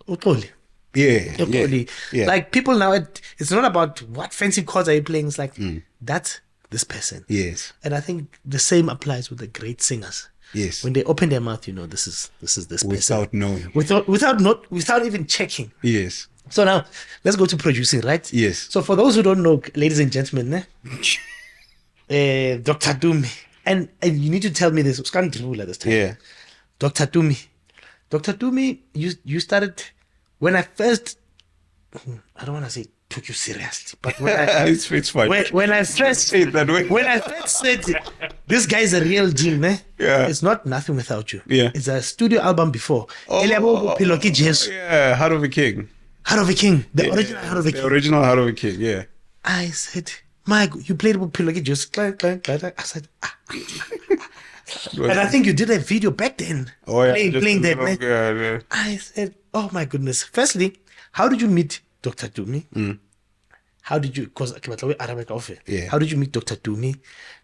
Speaker 2: Utoli.
Speaker 1: Yeah.
Speaker 2: Like people now, it's not about what fancy chords are you playing. It's like that's this person.
Speaker 1: Yes.
Speaker 2: And I think the same applies with the great singers.
Speaker 1: Yes.
Speaker 2: When they open their mouth, this is this person.
Speaker 1: Without knowing.
Speaker 2: Without even checking.
Speaker 1: Yes.
Speaker 2: So now let's go to producing, right?
Speaker 1: Yes.
Speaker 2: So for those who don't know, ladies and gentlemen, Dr. Tumi, and you need to tell me this. This time.
Speaker 1: Yeah.
Speaker 2: Dr. Tumi, you started when I first. I don't want to say took you seriously, but when
Speaker 1: it's fine.
Speaker 2: when I first
Speaker 1: say it that way.
Speaker 2: when I first said this guy's a real deal, ne?
Speaker 1: Yeah.
Speaker 2: It's not Nothing Without You.
Speaker 1: Yeah.
Speaker 2: It's a studio album before.
Speaker 1: Yeah, Heart of a King.
Speaker 2: Heart of a King, the original Heart of a King.
Speaker 1: The original Heart of a King, yeah.
Speaker 2: I said, Mike, you played with Piloki Juice. I said, and I think you did a video back then.
Speaker 1: Oh, yeah.
Speaker 2: Playing that, man.
Speaker 1: Yeah.
Speaker 2: I said, oh my goodness. Firstly, how did you meet Dr. Tumi? How did you, because
Speaker 1: Yeah.
Speaker 2: how did you meet Dr. Tumi?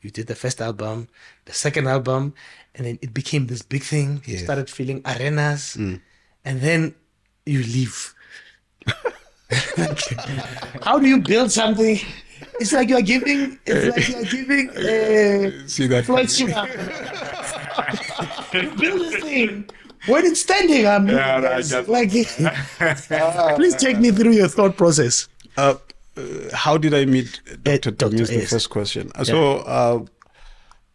Speaker 2: You did the first album, the second album, and then it became this big thing. You
Speaker 1: Yes.
Speaker 2: started filling arenas, and then you leave. How do you build something? It's like you're giving.
Speaker 1: See that?
Speaker 2: Floyd Shima. You build this thing. When it's standing, I'm like. Please take me through your thought process.
Speaker 1: How did I meet Dr.
Speaker 2: Doctor,
Speaker 1: Tumi is the
Speaker 2: yes.
Speaker 1: first question. So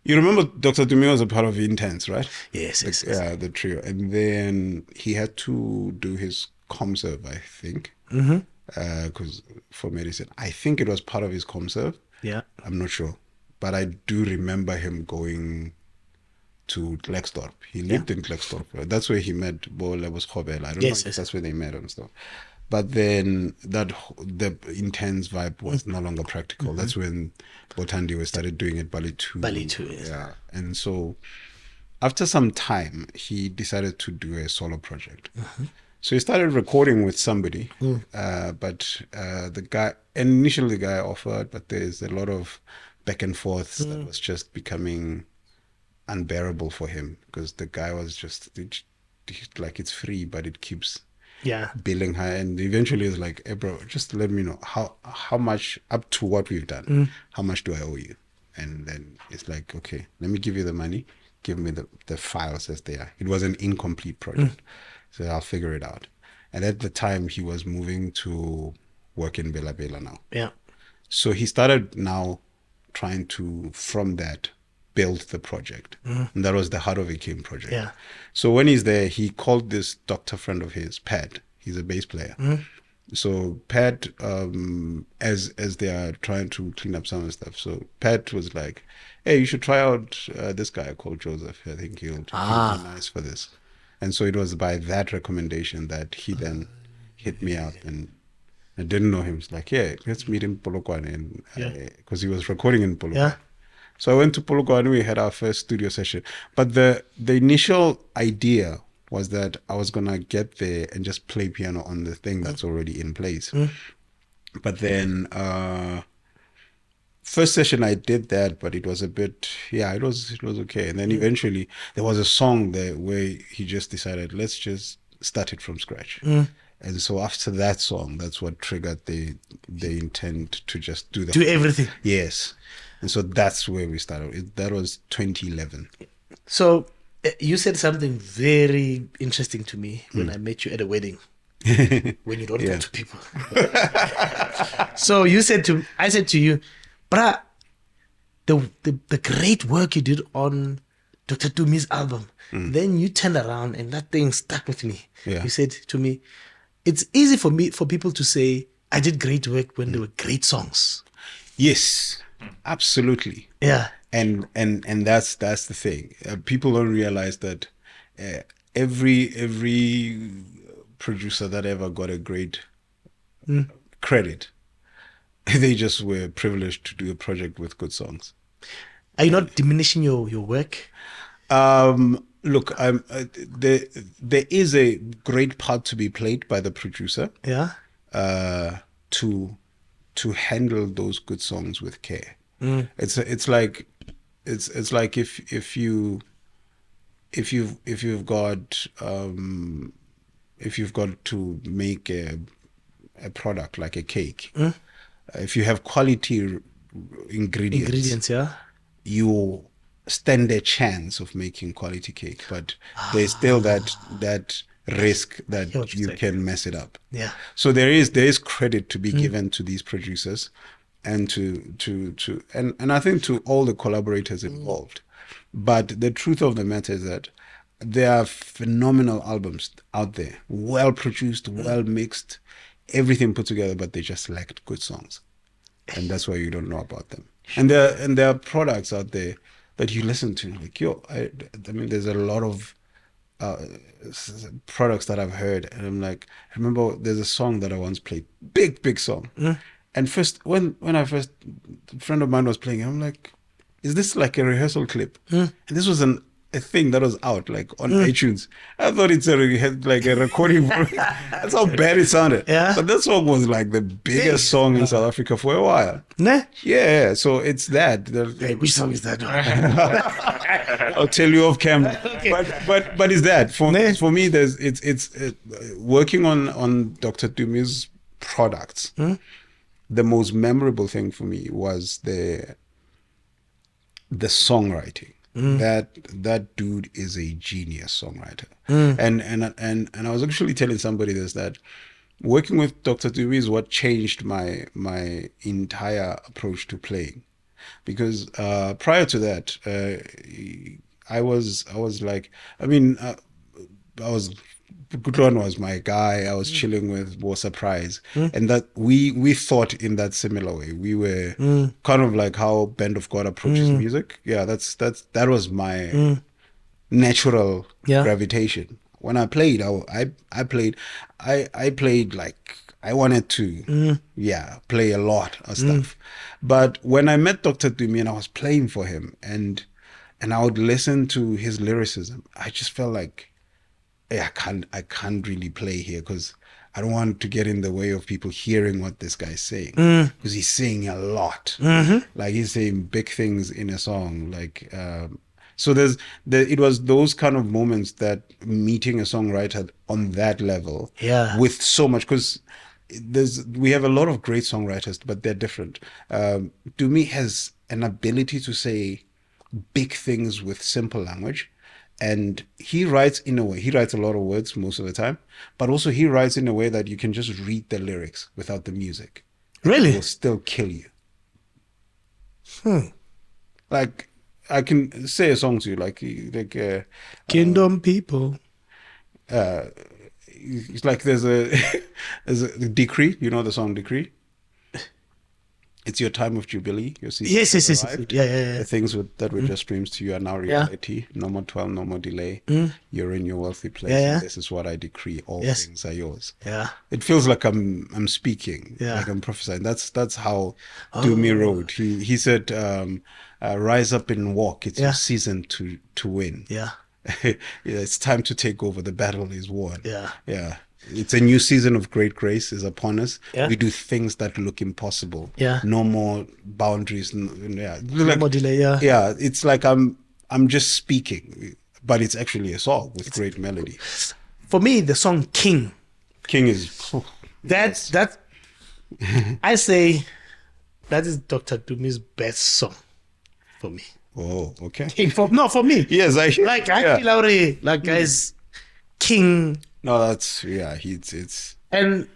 Speaker 1: You remember Dr. Tumi was a part of Intense, right?
Speaker 2: Yes, yes, yes.
Speaker 1: Yeah, the trio. And then he had to do his ComServe, I think. Because for medicine, I think it was part of his ComServe.
Speaker 2: Yeah.
Speaker 1: I'm not sure. But I do remember him going to Klerksdorp. He lived in Klerksdorp. That's where he met Bo Lebos Khobel. I don't know if that's where they met and stuff. But then the intense vibe was no longer practical. That's when Botandi we started doing it Bali 2.
Speaker 2: Bali 2, yes.
Speaker 1: Yeah. And so after some time, he decided to do a solo project. So he started recording with somebody, but the guy, initially the guy offered, but there's a lot of back and forths that was just becoming unbearable for him because the guy was just like, it's free, but it keeps billing high. And eventually it's like, hey bro, just let me know how much up to what we've done, how much do I owe you? And then it's like, okay, let me give you the money, give me the files as they are. It was an incomplete project. So I'll figure it out. And at the time he was moving to work in Bela Bela now.
Speaker 2: Yeah.
Speaker 1: So he started now trying to, from that, build the project. And that was the Heart of a King project.
Speaker 2: Yeah.
Speaker 1: So when he's there, he called this doctor friend of his, Pat. He's a bass player. So Pat, as they are trying to clean up some of the stuff, so Pat was like, hey, you should try out this guy called Joseph. I think he'll be nice for this. And so it was by that recommendation that he then hit me up, and I didn't know him. It's like, yeah, let's meet in Polokwane, because he was recording in Polokwane.
Speaker 2: Yeah.
Speaker 1: So I went to Polokwane, we had our first studio session. But the initial idea was that I was going to get there and just play piano on the thing that's already in place. But then first session I did that, but it was a bit, it was okay. And then eventually there was a song there where he just decided, let's just start it from scratch. And so after that song, that's what triggered the intent to just do
Speaker 2: everything.
Speaker 1: Yes. And so that's where we started. That was 2011.
Speaker 2: So you said something very interesting to me when I met you at a wedding. When you don't talk to people. So I said to you, bruh, the great work you did on Dr. Tumi's album, then you turned around and that thing stuck with me.
Speaker 1: Yeah.
Speaker 2: You said to me, it's easy for people to say, I did great work when there were great songs.
Speaker 1: Yes, absolutely.
Speaker 2: Yeah.
Speaker 1: And that's the thing. People don't realize that every producer that ever got a great credit, they just were privileged to do a project with good songs.
Speaker 2: Are you not diminishing your work?
Speaker 1: Look, there is a great part to be played by the producer.
Speaker 2: Yeah.
Speaker 1: To handle those good songs with care. It's like if you've got to make a product like a cake, if you have quality ingredients, you stand a chance of making quality cake, but there's still that risk that you can mess it up.
Speaker 2: Yeah.
Speaker 1: So there is credit to be given to these producers, and and I think to all the collaborators involved. But the truth of the matter is that there are phenomenal albums out there, well produced, well mixed, everything put together, but they just lacked good songs, and that's why you don't know about them. And there are products out there that you listen to, like, I mean, there's a lot of products that I've heard, and I'm like, I remember there's a song that I once played, big song, and first when a friend of mine was playing, I'm like, is this like a rehearsal clip? And this was a thing that was out like on iTunes. I thought it's like a recording. That's how bad it sounded.
Speaker 2: Yeah.
Speaker 1: But that song was like the biggest song in South Africa for a while.
Speaker 2: Nah.
Speaker 1: Yeah. So it's that.
Speaker 2: Hey, which song is that?
Speaker 1: I'll tell you off camera.
Speaker 2: Okay.
Speaker 1: But it's that for me. It's working on Dr. Tumi's products. The most memorable thing for me was the songwriting. That dude is a genius songwriter. And I was actually telling somebody this, that working with Dr. Dube is what changed my entire approach to playing. because prior to that, I was like, I mean, I was. Gudron was my guy. I was chilling with, was surprised, and that we thought in that similar way. We were kind of like how Band of God approaches music. Yeah, that was my natural gravitation. When I played, I played like I wanted to, play a lot of stuff. But when I met Dr. Tumi and I was playing for him, and I would listen to his lyricism, I just felt like, I can't really play here because I don't want to get in the way of people hearing what this guy's saying, because he's saying a lot. Like he's saying big things in a song. Like so it was those kind of moments that meeting a songwriter on that level, with so much, because we have a lot of great songwriters, but they're different. Dumi has an ability to say big things with simple language. And he writes in a way, he writes a lot of words most of the time, but also he writes in a way that you can just read the lyrics without the music.
Speaker 2: Really?
Speaker 1: It will still kill you. Like, I can say a song to you, like
Speaker 2: Kingdom People.
Speaker 1: It's like there's a decree, you know the song Decree? It's your time of jubilee. Your season
Speaker 2: Yes.
Speaker 1: arrived.
Speaker 2: Yeah.
Speaker 1: The things that were just dreams to you are now reality. No more toil, no more delay. You're in your wealthy place.
Speaker 2: Yeah.
Speaker 1: And this is what I decree. All things are yours.
Speaker 2: Yeah.
Speaker 1: It feels like I'm speaking.
Speaker 2: Yeah.
Speaker 1: Like I'm prophesying. That's how Dumi wrote. He said, "Rise up and walk. It's your season to win.
Speaker 2: Yeah.
Speaker 1: It's time to take over. The battle is won.
Speaker 2: Yeah.
Speaker 1: It's a new season of great grace is upon us.
Speaker 2: Yeah.
Speaker 1: We do things that look impossible.
Speaker 2: Yeah.
Speaker 1: No more boundaries. No
Speaker 2: more delay.
Speaker 1: Yeah. It's like I'm just speaking, but it's actually a song with great melody.
Speaker 2: For me, the song King.
Speaker 1: King is
Speaker 2: That I say that is Dr. Tumi's best song for me.
Speaker 1: Oh, okay.
Speaker 2: King for me.
Speaker 1: Yes, I
Speaker 2: feel already like guys King.
Speaker 1: No, that's it's
Speaker 2: and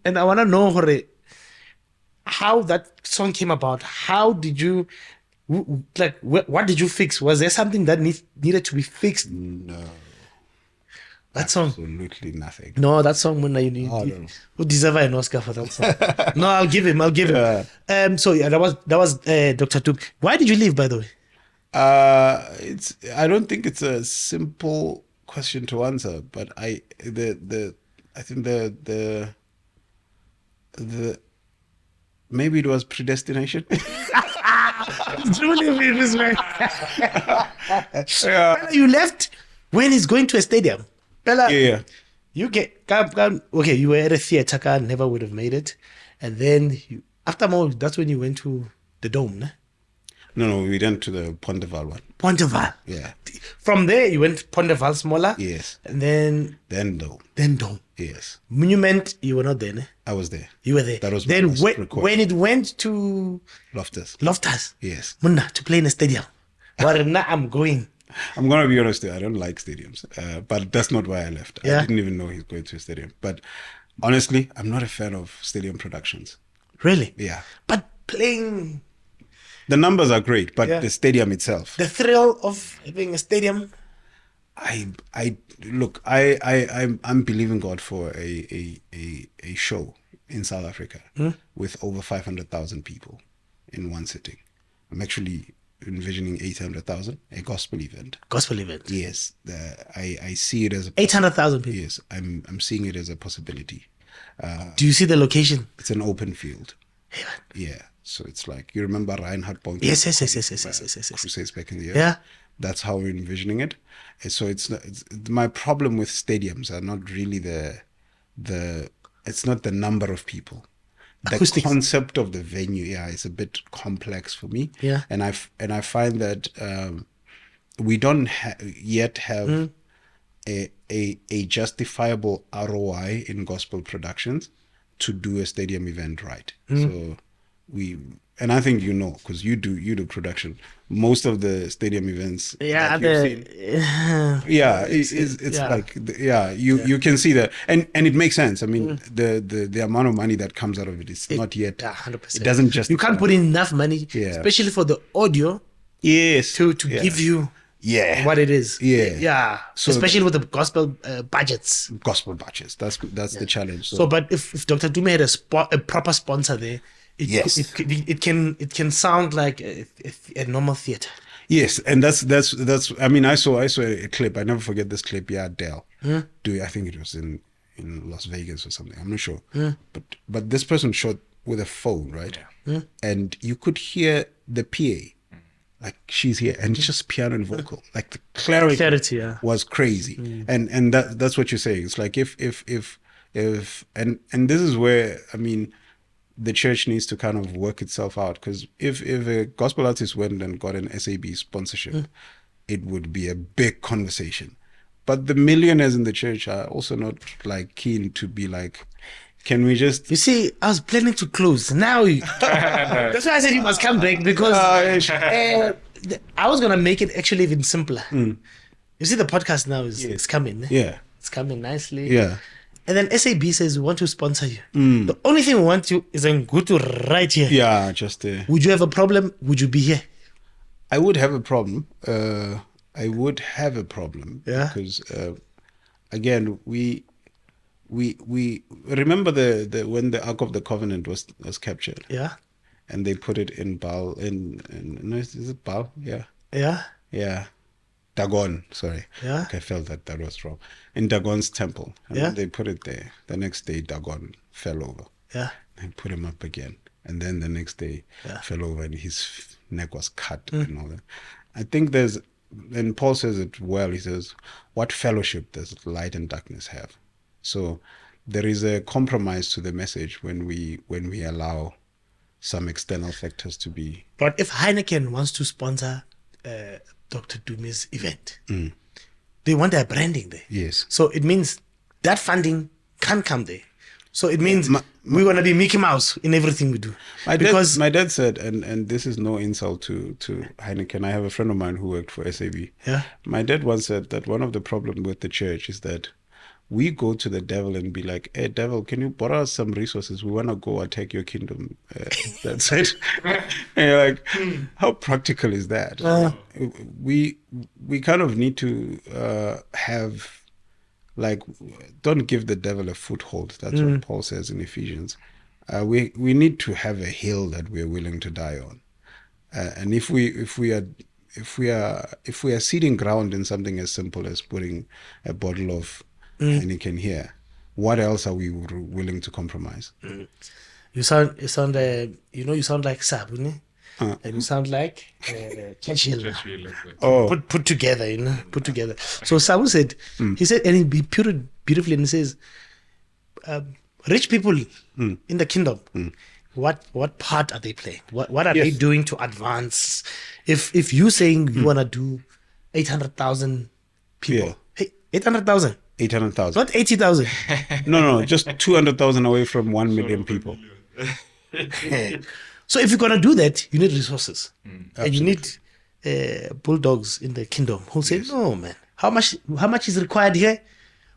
Speaker 2: I want to know how that song came about. How did you what did you fix? Was there something that needed to be fixed?
Speaker 1: No.
Speaker 2: That song?
Speaker 1: Absolutely nothing.
Speaker 2: No, that song when you who deserve an Oscar for that song. No, I'll give him. So that was Dr. Tube. Why did you leave, by the way?
Speaker 1: I don't think it's a simple question to answer, but I think the maybe it was predestination.
Speaker 2: Truly this way. You left when he's going to a stadium. Bella, you get come. Okay, you were at a theater, never would have made it, and then after more, that's when you went to the Dome, né?
Speaker 1: No, we went to the Ponteval one.
Speaker 2: Ponteval.
Speaker 1: Yeah.
Speaker 2: From there, you went Ponteval smaller.
Speaker 1: Yes.
Speaker 2: And then
Speaker 1: Dome.
Speaker 2: Then Dome.
Speaker 1: Yes.
Speaker 2: Monument, you were not there, ne?
Speaker 1: I was there.
Speaker 2: You were there.
Speaker 1: That was
Speaker 2: then when it went to Loftus.
Speaker 1: Yes.
Speaker 2: Munna, to play in a stadium. Well, now I'm going.
Speaker 1: I'm gonna be honest. I don't like stadiums, but that's not why I left.
Speaker 2: Yeah.
Speaker 1: I didn't even know he's going to a stadium. But honestly, I'm not a fan of stadium productions.
Speaker 2: Really?
Speaker 1: Yeah.
Speaker 2: But playing.
Speaker 1: The numbers are great, but the stadium itself.
Speaker 2: The thrill of having a stadium.
Speaker 1: I'm believing God for a show in South Africa with over 500,000 people in one sitting. I'm actually envisioning 800,000, a gospel event. Yes, I see it as
Speaker 2: 800,000 people.
Speaker 1: Yes, I'm seeing it as a possibility.
Speaker 2: Do you see the location?
Speaker 1: It's an open field. Yeah. So it's like, you remember Reinhard Bonk?
Speaker 2: Yes.
Speaker 1: Crusades back in the year.
Speaker 2: Yeah.
Speaker 1: That's how we're envisioning it. And so it's my problem with stadiums are not really it's not the number of people. The
Speaker 2: Acoustics.
Speaker 1: concept of the venue, is a bit complex for me.
Speaker 2: Yeah.
Speaker 1: And I find that we don't yet have a justifiable ROI in gospel productions to do a stadium event right. So and I think because you do production. Most of the stadium events
Speaker 2: Yeah,
Speaker 1: that you've seen, it's
Speaker 2: yeah.
Speaker 1: like you can see that, and it makes sense. I mean, the amount of money that comes out of it is not yet
Speaker 2: 100%.
Speaker 1: It doesn't just
Speaker 2: You can't put in enough money,
Speaker 1: Yeah.
Speaker 2: especially for the audio,
Speaker 1: yes
Speaker 2: to give you what it is.
Speaker 1: Yeah. So
Speaker 2: especially with the gospel budgets.
Speaker 1: gospel batches. That's the challenge.
Speaker 2: So, but if Dr. Tumi had a proper sponsor there, it can sound like a normal theater.
Speaker 1: Yes, and that's. I mean, I saw a clip. I never forget this clip. Yeah, Dell. I think it was in Las Vegas or something. I'm not sure. But this person shot with a phone, right? And you could hear the PA, like she's here, and it's just piano and vocal. Like the clarity was crazy. And that's what you're saying. It's like if and this is where, I mean, the church needs to kind of work itself out, because if a gospel artist went and got an SAB sponsorship, it would be a big conversation. But the millionaires in the church are also not like keen to be like, can we just...
Speaker 2: You see, I was planning to close. Now that's why I said you must come back, because I was gonna make it actually even simpler. You see, the podcast now is coming.
Speaker 1: Yeah,
Speaker 2: it's coming nicely.
Speaker 1: Yeah.
Speaker 2: And then SAB says, we want to sponsor you. The only thing we want you is go to right here.
Speaker 1: Yeah, just...
Speaker 2: Would you have a problem? Would you be here?
Speaker 1: I would have a problem. Because, again, we remember the when the Ark of the Covenant was captured.
Speaker 2: Yeah.
Speaker 1: And they put it in Baal, no, is it Baal? Yeah.
Speaker 2: Yeah.
Speaker 1: Yeah. Dagon, sorry.
Speaker 2: Yeah.
Speaker 1: Okay, I felt that was wrong. In Dagon's temple. And they put it there. The next day, Dagon fell over.
Speaker 2: Yeah.
Speaker 1: And put him up again. And then the next day, fell over and his neck was cut and all that. I think and Paul says it well. He says, what fellowship does light and darkness have? So there is a compromise to the message when we allow some external factors to be...
Speaker 2: But if Heineken wants to sponsor Dr. Tumi's event, they want their branding there.
Speaker 1: Yes.
Speaker 2: So it means that funding can come there. So it means we're going to be Mickey Mouse in everything we do.
Speaker 1: My dad said, and this is no insult to Heineken. I have a friend of mine who worked for SAB.
Speaker 2: Yeah.
Speaker 1: My dad once said that one of the problems with the church is that we go to the devil and be like, hey, devil, can you borrow us some resources? We want to go attack your kingdom. That's it. And you're like, how practical is that? We kind of need to have, like, don't give the devil a foothold. That's what Paul says in Ephesians. We need to have a hill that we're willing to die on. And if we are ceding ground in something as simple as putting a bottle of Heineken here, what else are we willing to compromise?
Speaker 2: You sound like Sabu, ne? And you sound like Churchill. Put together, put together. So Sabu said, he said, and he put it beautifully, and he says, rich people in the kingdom, what part are they playing? What are they doing to advance? If you saying you want to do 800,000 people, hey, 800,000.
Speaker 1: 800,000.
Speaker 2: Not 80,000.
Speaker 1: No, just 200,000 away from 1 million people.
Speaker 2: So if you're gonna do that, you need resources, and you need bulldogs in the kingdom who say, "No, man, how much is required here?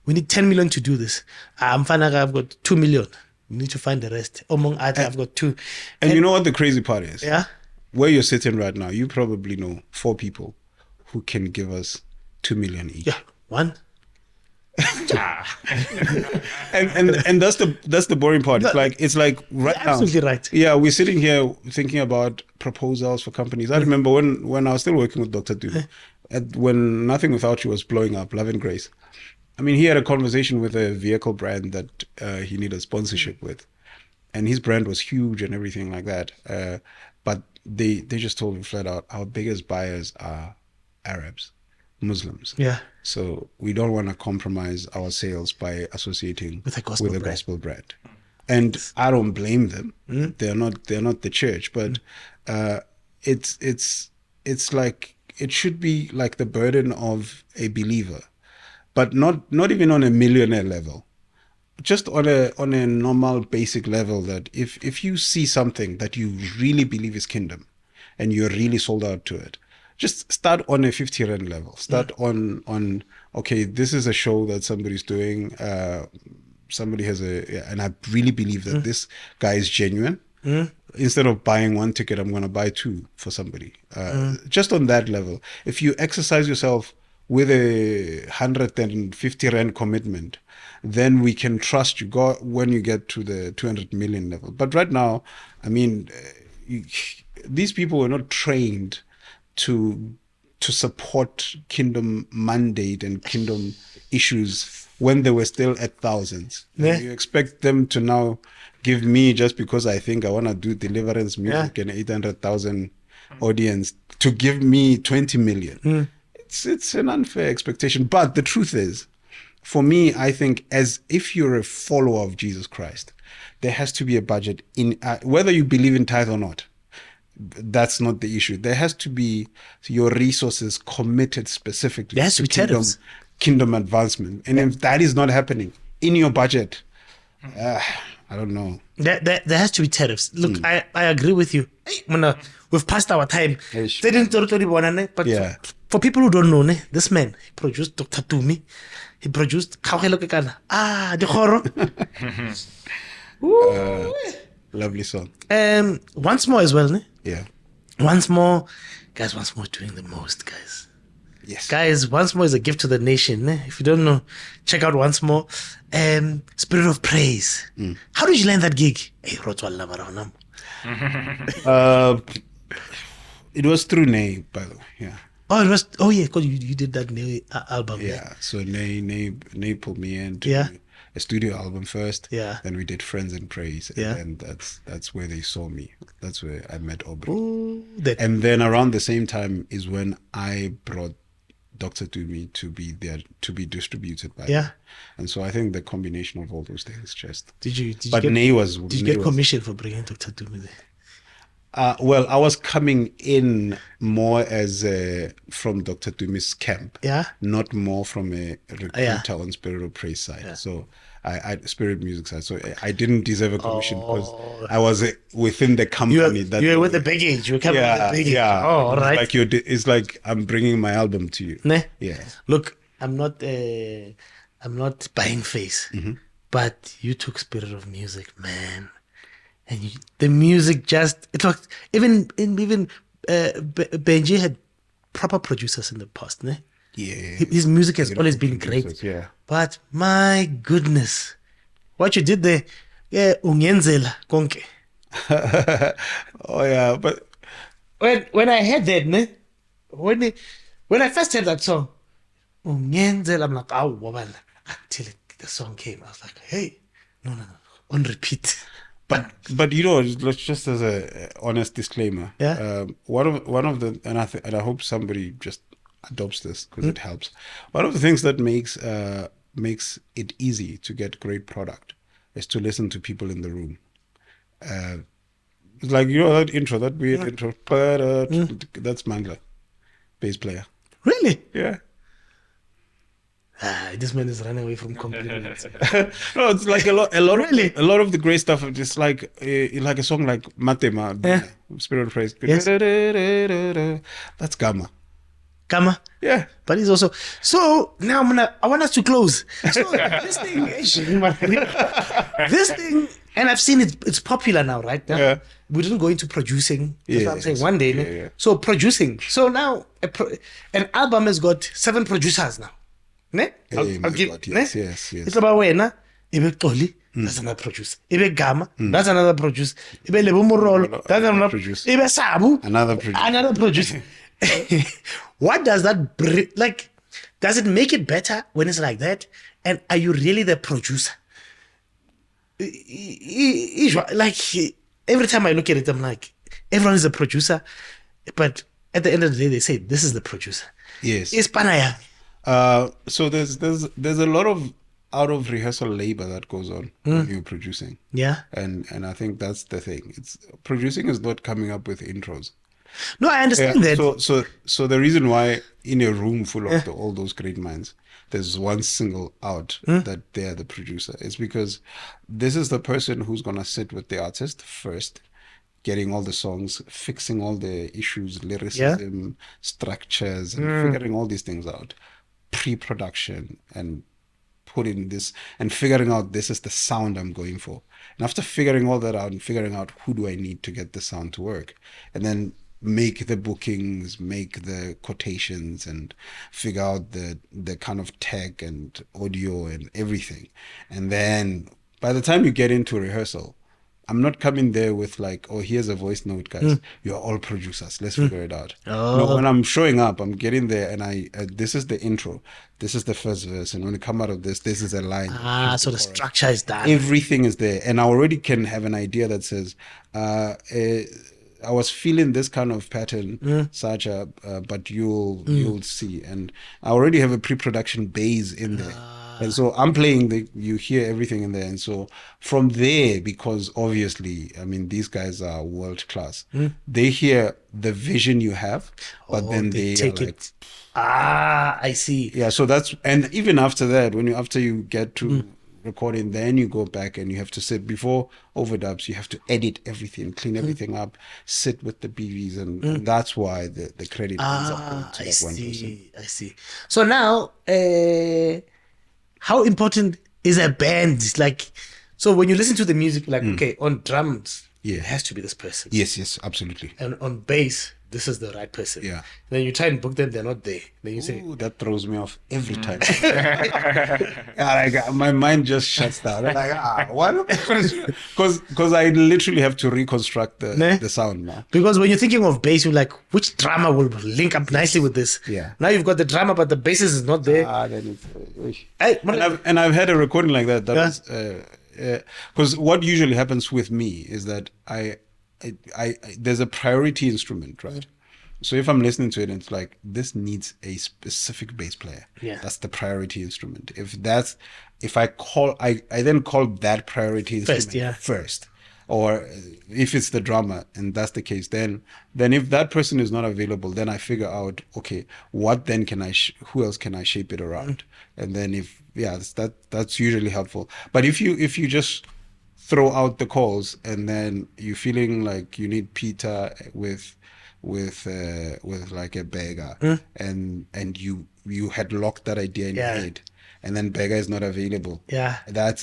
Speaker 2: We need 10 million to do this. I've got 2 million. We need to find the rest. Among others, I've got 2."
Speaker 1: And you know what the crazy part is?
Speaker 2: Yeah.
Speaker 1: Where you're sitting right now, you probably know 4 people who can give us 2 million each.
Speaker 2: Yeah, one.
Speaker 1: and that's the boring part. It's like right now.
Speaker 2: Absolutely right.
Speaker 1: Yeah, we're sitting here thinking about proposals for companies. I remember when I was still working with Dr. Dube, when Nothing Without You was blowing up, Love and Grace. I mean, he had a conversation with a vehicle brand that he needed sponsorship with, and his brand was huge and everything like that. But they just told him flat out, our biggest buyers are Arabs, Muslims.
Speaker 2: Yeah.
Speaker 1: So we don't want to compromise our sales by associating with a gospel brand. And I don't blame them. They're not the church, but it's like it should be like the burden of a believer, but not even on a millionaire level. just on a normal basic level, that if you see something that you really believe is kingdom and you're really sold out to it, just start on a 50 rand level. Start on okay, this is a show that somebody's doing. Somebody has and I really believe that this guy is genuine. Instead of buying one ticket, I'm going to buy two for somebody. Just on that level, if you exercise yourself with a 150 rand commitment, then we can trust you when you get to the 200 million level. But right now, I mean, these people were not trained to support kingdom mandate and kingdom issues when they were still at thousands.
Speaker 2: Yeah.
Speaker 1: You expect them to now give me, just because I think I want to do deliverance music and 800,000 audience, to give me 20 million. It's an unfair expectation. But the truth is, for me, I think, as if you're a follower of Jesus Christ, there has to be a budget in whether you believe in tithe or not. That's not the issue. There has to be your resources committed specifically
Speaker 2: There has to be
Speaker 1: kingdom advancement. And if that is not happening in your budget, I don't know.
Speaker 2: There has to be tariffs. Look, I agree with you. We've passed our time. But
Speaker 1: Yeah.
Speaker 2: for people who don't know, this man, he produced Dr. Tumi. He produced Dikgoro.
Speaker 1: Lovely song.
Speaker 2: Once more as well,
Speaker 1: Yeah.
Speaker 2: Once more, guys, Once More doing the most, guys.
Speaker 1: Yes.
Speaker 2: Guys, Once More is a gift to the nation. If you don't know, check out Once More. Spirit of Praise. How did you land that gig?
Speaker 1: It was through Neyi, by the way. Yeah.
Speaker 2: Oh, it was. Oh, yeah, because you did that Neyi album.
Speaker 1: Yeah. So Neyi pulled me in to
Speaker 2: Yeah.
Speaker 1: do a studio album first.
Speaker 2: Yeah.
Speaker 1: Then we did Friends in Praise. And
Speaker 2: Yeah.
Speaker 1: then that's where they saw me. That's where I met Aubrey.
Speaker 2: Ooh, that,
Speaker 1: And then around the same time is when I brought Dr. Tumi to be distributed by
Speaker 2: Yeah.
Speaker 1: them. And so I think the combination of all those things just.
Speaker 2: did you
Speaker 1: But
Speaker 2: get,
Speaker 1: Neyi was.
Speaker 2: did you
Speaker 1: Neyi
Speaker 2: get
Speaker 1: was-
Speaker 2: commission for bringing Dr. Tumi there?
Speaker 1: Well, I was coming in more as from Dr. Tumi's camp,
Speaker 2: Yeah.
Speaker 1: not more from a recruiter
Speaker 2: Yeah.
Speaker 1: on Spirit of Praise side. So I Spirit Music side. So I didn't deserve a commission because I was within the company.
Speaker 2: You were with the baggage. You were coming with the
Speaker 1: yeah,
Speaker 2: baggage.
Speaker 1: yeah.
Speaker 2: Oh, all right.
Speaker 1: Like it's like I'm bringing my album to you.
Speaker 2: Ne?
Speaker 1: Yeah.
Speaker 2: Look, I'm not buying face, but you took Spirit of Music, man, and the music it was even Benji had proper producers in the past, ne?
Speaker 1: Yeah.
Speaker 2: His music has always been
Speaker 1: producers,
Speaker 2: great,
Speaker 1: yeah.
Speaker 2: but my goodness, what you did there, yeah, ungenzela konke.
Speaker 1: Oh yeah, but
Speaker 2: When I heard that, ne, when I first heard that song, ungenzela, I'm like, oh, wabala. Until the song came, I was like, hey, no, on repeat.
Speaker 1: But you know, just as a honest disclaimer,
Speaker 2: Yeah.
Speaker 1: one of the and I hope somebody just adopts this because it helps. One of the things that makes it easy to get great product is to listen to people in the room. It's like, you know, that intro, that weird intro, that's Mangla, bass player.
Speaker 2: Really?
Speaker 1: Yeah.
Speaker 2: This man is running away from compliments.
Speaker 1: No, it's like a lot
Speaker 2: Really?
Speaker 1: a lot of the great stuff. Just like a song like Matema, Spirit of Praise.
Speaker 2: Yes.
Speaker 1: That's Gamma.
Speaker 2: Kama.
Speaker 1: Yeah.
Speaker 2: But he's also so now I want us to close. So this thing, and I've seen it's popular now, right? Now,
Speaker 1: Yeah.
Speaker 2: we didn't go into producing. That's what I'm saying.
Speaker 1: Yes.
Speaker 2: One day,
Speaker 1: Yeah,
Speaker 2: ne?
Speaker 1: yeah.
Speaker 2: So producing. So now an album has got 7 producers now. Ne?
Speaker 1: Hey, my God, yes, yes.
Speaker 2: It's about wena. Ibe Xoli, that's another producer. Ibe Gama, that's another producer. Ibe Lebo Morolo, that's another
Speaker 1: producer.
Speaker 2: Ibe Sabu,
Speaker 1: Another producer.
Speaker 2: Another producer. What does that bring? Like, does it make it better when it's like that? And are you really the producer? Like, every time I look at it, I'm like, everyone is a producer, but at the end of the day, they say this is the producer.
Speaker 1: Yes.
Speaker 2: It's Panaya.
Speaker 1: So there's a lot of out of rehearsal labor that goes on when you're producing.
Speaker 2: Yeah.
Speaker 1: And I think that's the thing. It's producing is not coming up with intros.
Speaker 2: No, I understand that.
Speaker 1: So the reason why in a room full of all those great minds, there's one single out that they're the producer is because this is the person who's gonna sit with the artist first, getting all the songs, fixing all the issues, lyricism, structures, and figuring all these things out, pre-production, and putting this and figuring out this is the sound I'm going for. And after figuring all that out and figuring out who do I need to get the sound to work, and then make the bookings, make the quotations, and figure out the kind of tech and audio and everything. And then by the time you get into rehearsal, I'm not coming there with like, oh, here's a voice note, guys. You're all producers. Let's figure it out. No, when I'm showing up, I'm getting there and this is the intro. This is the first verse. And when you come out of this is a line.
Speaker 2: So the structure is done.
Speaker 1: Everything is there. And I already can have an idea that says, I was feeling this kind of pattern, such but you'll see. And I already have a pre-production base in there. And so I'm playing you hear everything in there. And so from there, because obviously, I mean, these guys are world class. They hear the vision you have, but then they take it.
Speaker 2: I see.
Speaker 1: Yeah. So and even after that, after you get to recording, then you go back and you have to sit before overdubs. You have to edit everything, clean everything up, sit with the BVs, and that's why the credit ends up going to that one person.
Speaker 2: I see. So now, how important is a band? Like, so when you listen to the music, like, okay, on drums, it has to be this person.
Speaker 1: Yes, absolutely.
Speaker 2: And on bass, this is the right person.
Speaker 1: Yeah.
Speaker 2: Then you try and book them, they're not there. Then you say,
Speaker 1: that throws me off every time. My mind just shuts down. I'm like, what? Because I literally have to reconstruct the sound now.
Speaker 2: Because when you're thinking of bass, you're like, which drummer will link up nicely with this?
Speaker 1: Yeah.
Speaker 2: Now you've got the drummer, but the bassist is not there.
Speaker 1: And I've had a recording like that. Because what usually happens with me is that I there's a priority instrument, right? So if I'm listening to it, and it's like, this needs a specific bass player.
Speaker 2: Yeah.
Speaker 1: That's the priority instrument. If I then call that priority instrument first. Or if it's the drummer, and that's the case, then if that person is not available, then I figure out, okay, what then who else can I shape it around? And then that's usually helpful. But if you just throw out the calls and then you're feeling like you need Peter with like a beggar, and you had locked that idea in your head, and then beggar is not available, that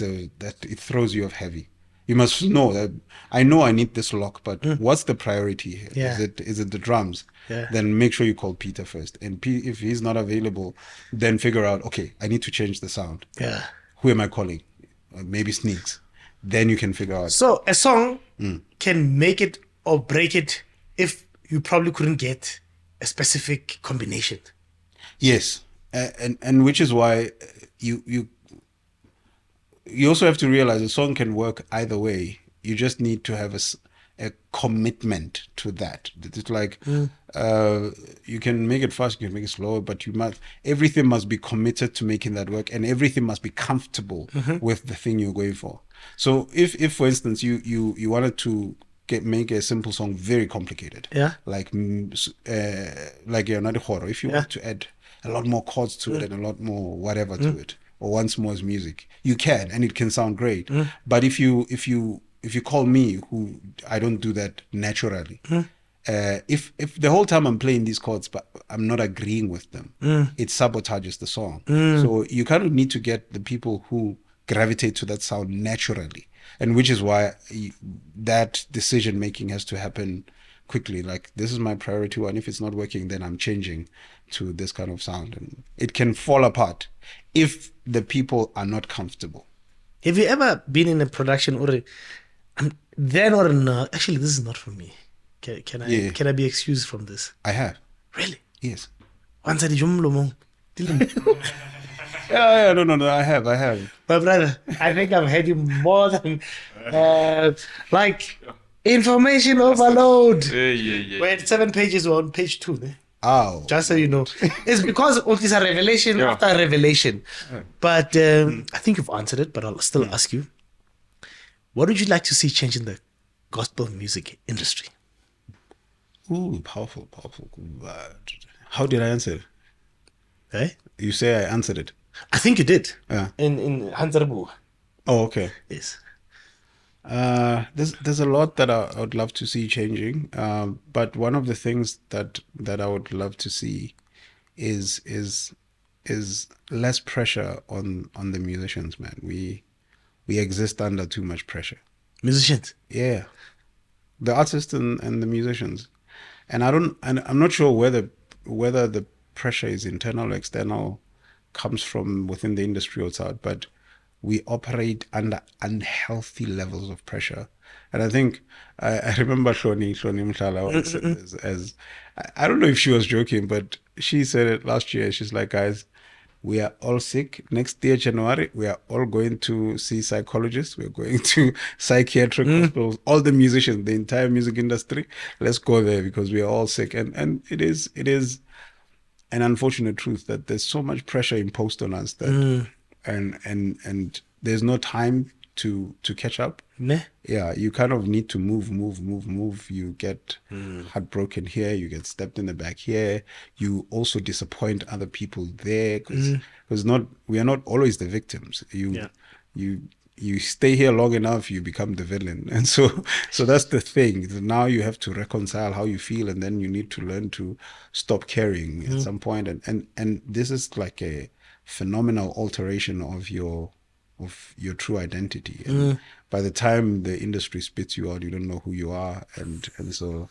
Speaker 1: it throws you off heavy. You must know that I know I need this lock, but what's the priority here? Is it the drums? Then make sure you call Peter first, and if he's not available, then figure out, okay, I need to change the sound. Who am I calling? Maybe Sneaks. Then you can figure out.
Speaker 2: So a song can make it or break it if you probably couldn't get a specific combination.
Speaker 1: Yes, and which is why you also have to realize a song can work either way. You just need to have a commitment to that. It's like you can make it fast, you can make it slower, but everything must be committed to making that work, and everything must be comfortable with the thing you're going for. So if for instance you wanted to make a simple song very complicated, like you're not a horror, if you want to add a lot more chords to it and a lot more whatever to it, or Oncemore's music, you can, and it can sound great. But if you call me, who I don't do that naturally, if the whole time I'm playing these chords but I'm not agreeing with them, it sabotages the song. So you kind of need to get the people who gravitate to that sound naturally, and which is why that decision making has to happen quickly. Like, this is my priority one. If it's not working, then I'm changing to this kind of sound, and it can fall apart if the people are not comfortable.
Speaker 2: Have you ever been in a production or then or no? Actually, this is not for me. Can I be excused from this?
Speaker 1: I have.
Speaker 2: Really?
Speaker 1: Yes.
Speaker 2: Once I did no,
Speaker 1: I have.
Speaker 2: My brother, I think I've had you more than like information overload. We're at 7 pages, we're on page 2.
Speaker 1: Oh.
Speaker 2: Just so you know. It's because it's a revelation after a revelation. But I think you've answered it, but I'll still ask you. What would you like to see change in the gospel music industry?
Speaker 1: Ooh, powerful, powerful. How did I answer it?
Speaker 2: Eh?
Speaker 1: You say I answered it.
Speaker 2: I think you did.
Speaker 1: Yeah.
Speaker 2: In Hanzarabu.
Speaker 1: Oh, okay.
Speaker 2: Yes.
Speaker 1: There's a lot that I would love to see changing. But one of the things that I would love to see is less pressure on the musicians, man. We exist under too much pressure.
Speaker 2: Musicians.
Speaker 1: Yeah. The artists and the musicians. And I'm not sure whether the pressure is internal or external, comes from within the industry or outside, but we operate under unhealthy levels of pressure. And I think I remember Shoni Mshala once said this as, I don't know if she was joking, but she said it last year. She's like, guys, we are all sick. Next year, January, we are all going to see psychologists. We're going to psychiatric hospitals, all the musicians, the entire music industry. Let's go there because we are all sick. And it is an unfortunate truth that there's so much pressure imposed on us that and there's no time to catch up.
Speaker 2: Ne?
Speaker 1: Yeah, you kind of need to move. You get heartbroken here, you get stepped in the back here, you also disappoint other people there because we are not always the victims. You stay here long enough, you become the villain. And so that's the thing. Now you have to reconcile how you feel, and then you need to learn to stop caring at some point. And this is like a phenomenal alteration of your true identity. And by the time the industry spits you out, you don't know who you are. And so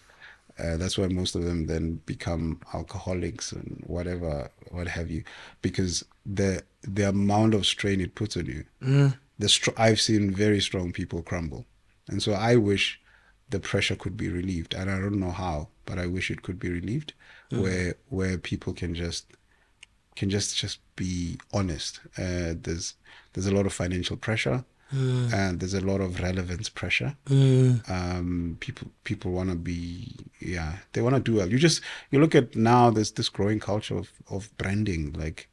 Speaker 1: that's why most of them then become alcoholics and what have you, because the amount of strain it puts on you. I've seen very strong people crumble. And so I wish the pressure could be relieved. And I don't know how, but I wish it could be relieved where people can just be honest. There's a lot of financial pressure, and there's a lot of relevance pressure. People want to be, they want to do well. You look at now, there's this growing culture of branding. Like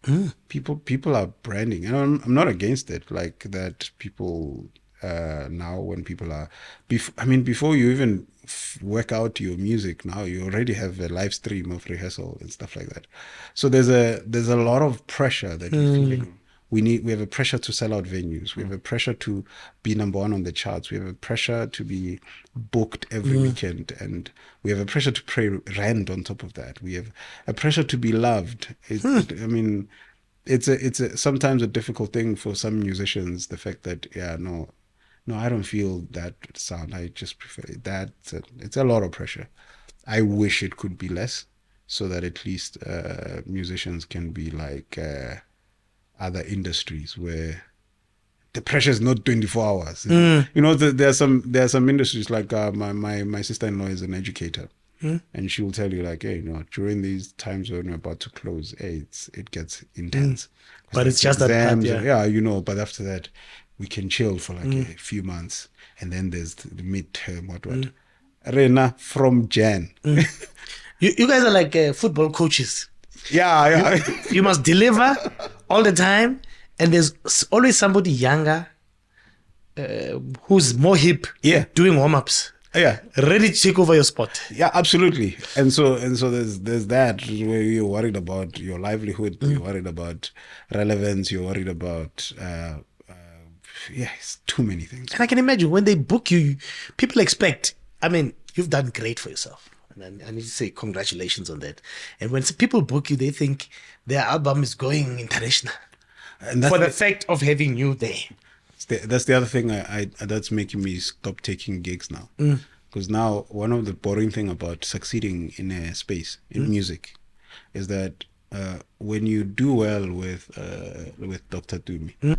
Speaker 1: people are branding, and I'm not against it. Like that people now when people are, before you even work out your music, now you already have a live stream of rehearsal and stuff like that. So there's a lot of pressure that you're feeling. We have a pressure to sell out venues. We have a pressure to be number one on the charts. We have a pressure to be booked every weekend, and we have a pressure to pay rent on top of that. We have a pressure to be loved. It's sometimes a difficult thing for some musicians. The fact that no, I don't feel that sound. I just prefer that. It's a lot of pressure. I wish it could be less, so that at least musicians can be like other industries where the pressure is not 24 hours. There are some industries like my sister-in-law is an educator, and she will tell you like, hey, during these times when we're about to close, it gets intense.
Speaker 2: But it's just
Speaker 1: exams,
Speaker 2: that part,
Speaker 1: but after that we can chill for like a few months, and then there's the midterm, what. Rena from Jan.
Speaker 2: You guys are like football coaches.
Speaker 1: Yeah.
Speaker 2: You must deliver all the time, and there's always somebody younger who's more hip, doing warm-ups, ready to take over your spot.
Speaker 1: Yeah, absolutely. And so there's that where you're worried about your livelihood, you're worried about relevance, you're worried about it's too many things.
Speaker 2: And I can imagine when they book you, people expect, you've done great for yourself. And I need to say congratulations on that. And when people book you, they think their album is going international. And for the fact of having you there.
Speaker 1: That's the other thing that's making me stop taking gigs now. Because now one of the boring thing about succeeding in a space, in music, is that when you do well with Dr Tumi,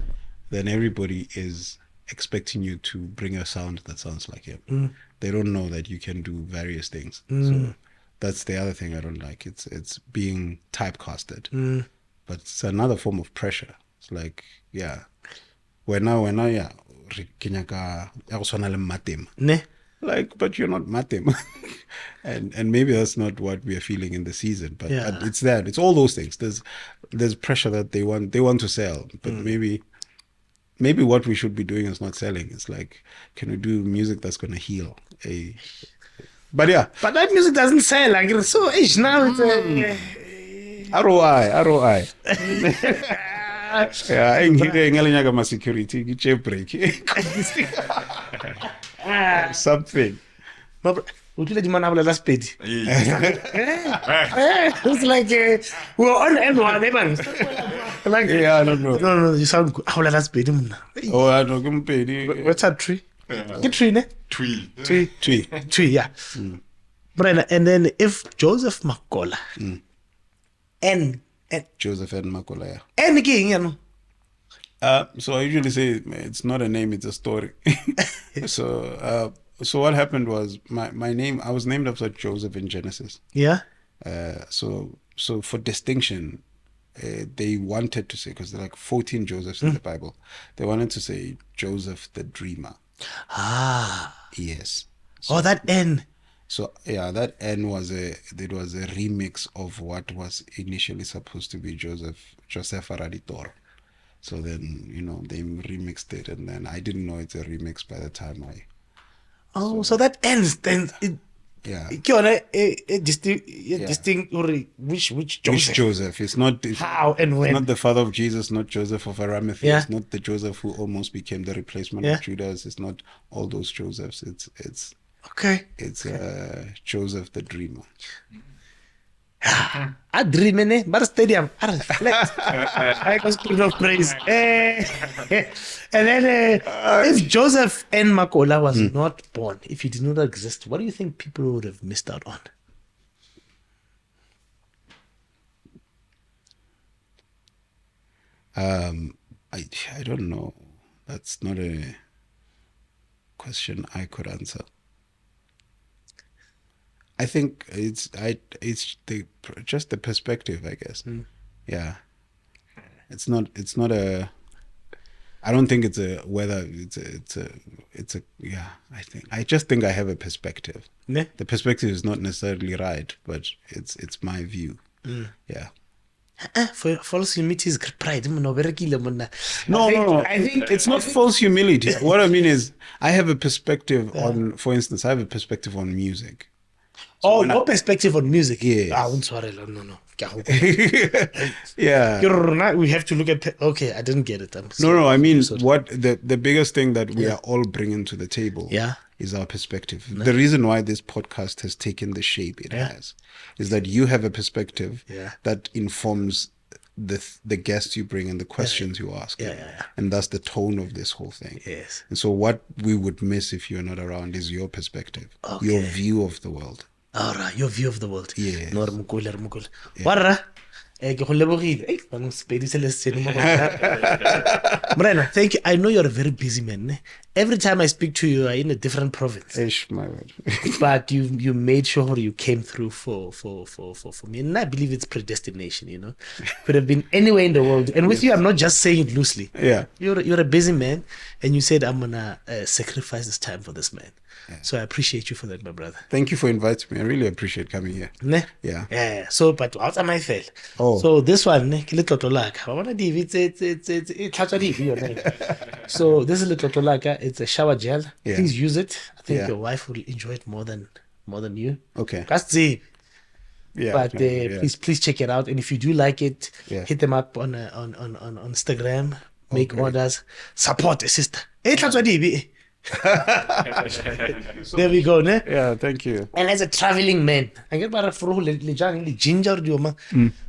Speaker 1: then everybody is expecting you to bring a sound that sounds like him. They don't know that you can do various things. So that's the other thing I don't like. It's being typecasted. But it's another form of pressure. It's like, when I like, but you're not matem. and maybe that's not what we are feeling in the season, but it's that. It's all those things. There's pressure that they want to sell, but maybe what we should be doing is not selling. It's like, can we do music that's going to heal But yeah,
Speaker 2: But that music doesn't sell. Like, so now it's
Speaker 1: ROI. Yeah, I'm hearing my security. Get your break. Something.
Speaker 2: Would you let him have last page? It's like we're on everyone. Like,
Speaker 1: Yeah, I don't know.
Speaker 2: no, you sound good. How last page?
Speaker 1: Oh, I don't know.
Speaker 2: What's that tree? Get tree, ne?
Speaker 3: Twee.
Speaker 2: Tree, yeah. Brenda, and then if Joseph Makola and
Speaker 1: Joseph and Makola, yeah.
Speaker 2: and again, you know.
Speaker 1: So I usually say it's not a name, it's a story. So what happened was my name, I was named after Joseph in Genesis.
Speaker 2: Yeah.
Speaker 1: So for distinction, they wanted to say, because there are like 14 Josephs in the Bible, they wanted to say Joseph the dreamer. Yes.
Speaker 2: So, that N.
Speaker 1: So yeah, that N was a remix of what was initially supposed to be Joseph Araditor. So then, they remixed it, and then I didn't know it's a remix by the time
Speaker 2: So that ends then.
Speaker 1: Yeah.
Speaker 2: Distinct which Joseph?
Speaker 1: Which Joseph? It's not
Speaker 2: How and when?
Speaker 1: It's not the father of Jesus, not Joseph of Arimathea.
Speaker 2: Yeah.
Speaker 1: It's not the Joseph who almost became the replacement of Judas. It's not all those Josephs. It's
Speaker 2: okay.
Speaker 1: It's Joseph the dreamer.
Speaker 2: I dream in it, but stadium. I reflect. I got spirit of praise. And then, if Joseph N. Makola was not born, if he did not exist, what do you think people would have missed out on?
Speaker 1: I don't know. That's not a question I could answer. I think it's just the perspective, I guess. Yeah, it's not a. I don't think it's a whether it's a yeah. I just think I have a perspective.
Speaker 2: Ne?
Speaker 1: The perspective is not necessarily right, but it's my view. Yeah.
Speaker 2: For false humility is pride.
Speaker 1: No.
Speaker 2: I think
Speaker 1: it's not false humility. What I mean is, I have a perspective on, for instance, I have a perspective on music.
Speaker 2: So no perspective on music.
Speaker 1: Yes.
Speaker 2: No.
Speaker 1: Yeah.
Speaker 2: We have to look at. Okay, I didn't get it.
Speaker 1: No. I mean, what the biggest thing that we are all bringing to the table is our perspective. The reason why this podcast has taken the shape it has is that you have a perspective that informs the guests you bring and the questions you ask. And that's the tone of this whole thing.
Speaker 2: Yes.
Speaker 1: And so what we would miss if you're not around is your perspective, your view of the world.
Speaker 2: All right, your view of the world.
Speaker 1: Yes.
Speaker 2: No, Makola. Warra. Morena, thank you. I know you're a very busy man. Every time I speak to you, you're in a different province.
Speaker 1: My word.
Speaker 2: But you made sure you came through for me. And I believe it's predestination, Could have been anywhere in the world. And with you, I'm not just saying it loosely.
Speaker 1: Yeah.
Speaker 2: You're a busy man. And you said, I'm going to sacrifice this time for this man. Yeah. So I appreciate you for that, my brother.
Speaker 1: Thank you for inviting me. I really appreciate coming here.
Speaker 2: Ne?
Speaker 1: Yeah.
Speaker 2: Yeah. So, but what am I fail?
Speaker 1: Oh.
Speaker 2: So this one, so this is little tolaka. It's a shower gel.
Speaker 1: Yeah.
Speaker 2: Please use it. I think your wife will enjoy it more than you.
Speaker 1: Okay.
Speaker 2: That's it.
Speaker 1: Yeah.
Speaker 2: But please check it out. And if you do like it, hit them up on Instagram. Make orders. Support a sister. There we go, ne?
Speaker 1: Yeah, thank you.
Speaker 2: And as a traveling man, I get about ginger,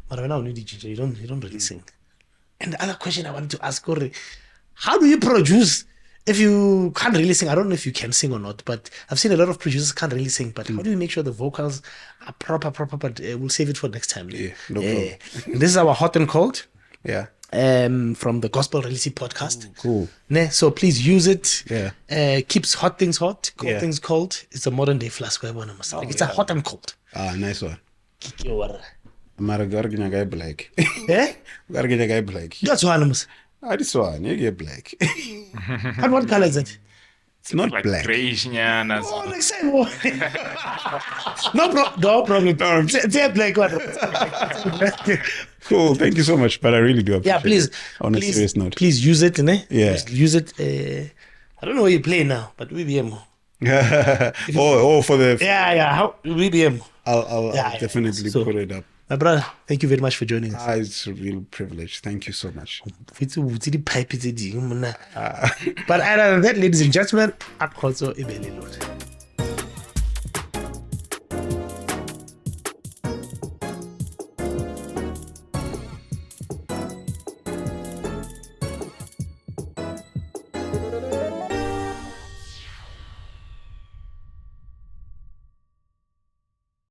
Speaker 2: but right now need ginger. You don't really sing. And the other question I wanted to ask, how do you produce if you can't really sing? I don't know if you can sing or not, but I've seen a lot of producers can't really sing. But how do you make sure the vocals are proper? But we'll save it for next time.
Speaker 1: Yeah, no problem.
Speaker 2: And this is our hot and cold.
Speaker 1: Yeah.
Speaker 2: From the Gospel Reality podcast.
Speaker 1: Cool.
Speaker 2: So please use it.
Speaker 1: Yeah.
Speaker 2: Keeps hot things hot, cold things cold. It's a modern day flask. It's a hot and cold.
Speaker 1: Nice one. Mara gargina guy black.
Speaker 2: Eh?
Speaker 1: Gargina guy black.
Speaker 2: That's one.
Speaker 1: This one, you get black.
Speaker 2: And what color is it?
Speaker 1: It's not
Speaker 3: like
Speaker 1: black.
Speaker 3: Grayish,
Speaker 2: Oh, like same one. No problem. They're black one.
Speaker 1: Cool. Thank you so much. But I really do appreciate
Speaker 2: please.
Speaker 1: it. On a serious note.
Speaker 2: Please use it, ne?
Speaker 1: Yeah.
Speaker 2: Use it. I don't know where you play now, but we be able.
Speaker 1: For the
Speaker 2: Yeah. How BBM?
Speaker 1: I'll
Speaker 2: Yeah.
Speaker 1: definitely
Speaker 2: So,
Speaker 1: put it up.
Speaker 2: my brother, thank you very much for joining us.
Speaker 1: It's a real privilege. Thank you so much.
Speaker 2: But other than that, ladies and gentlemen, akgotso e be le lona.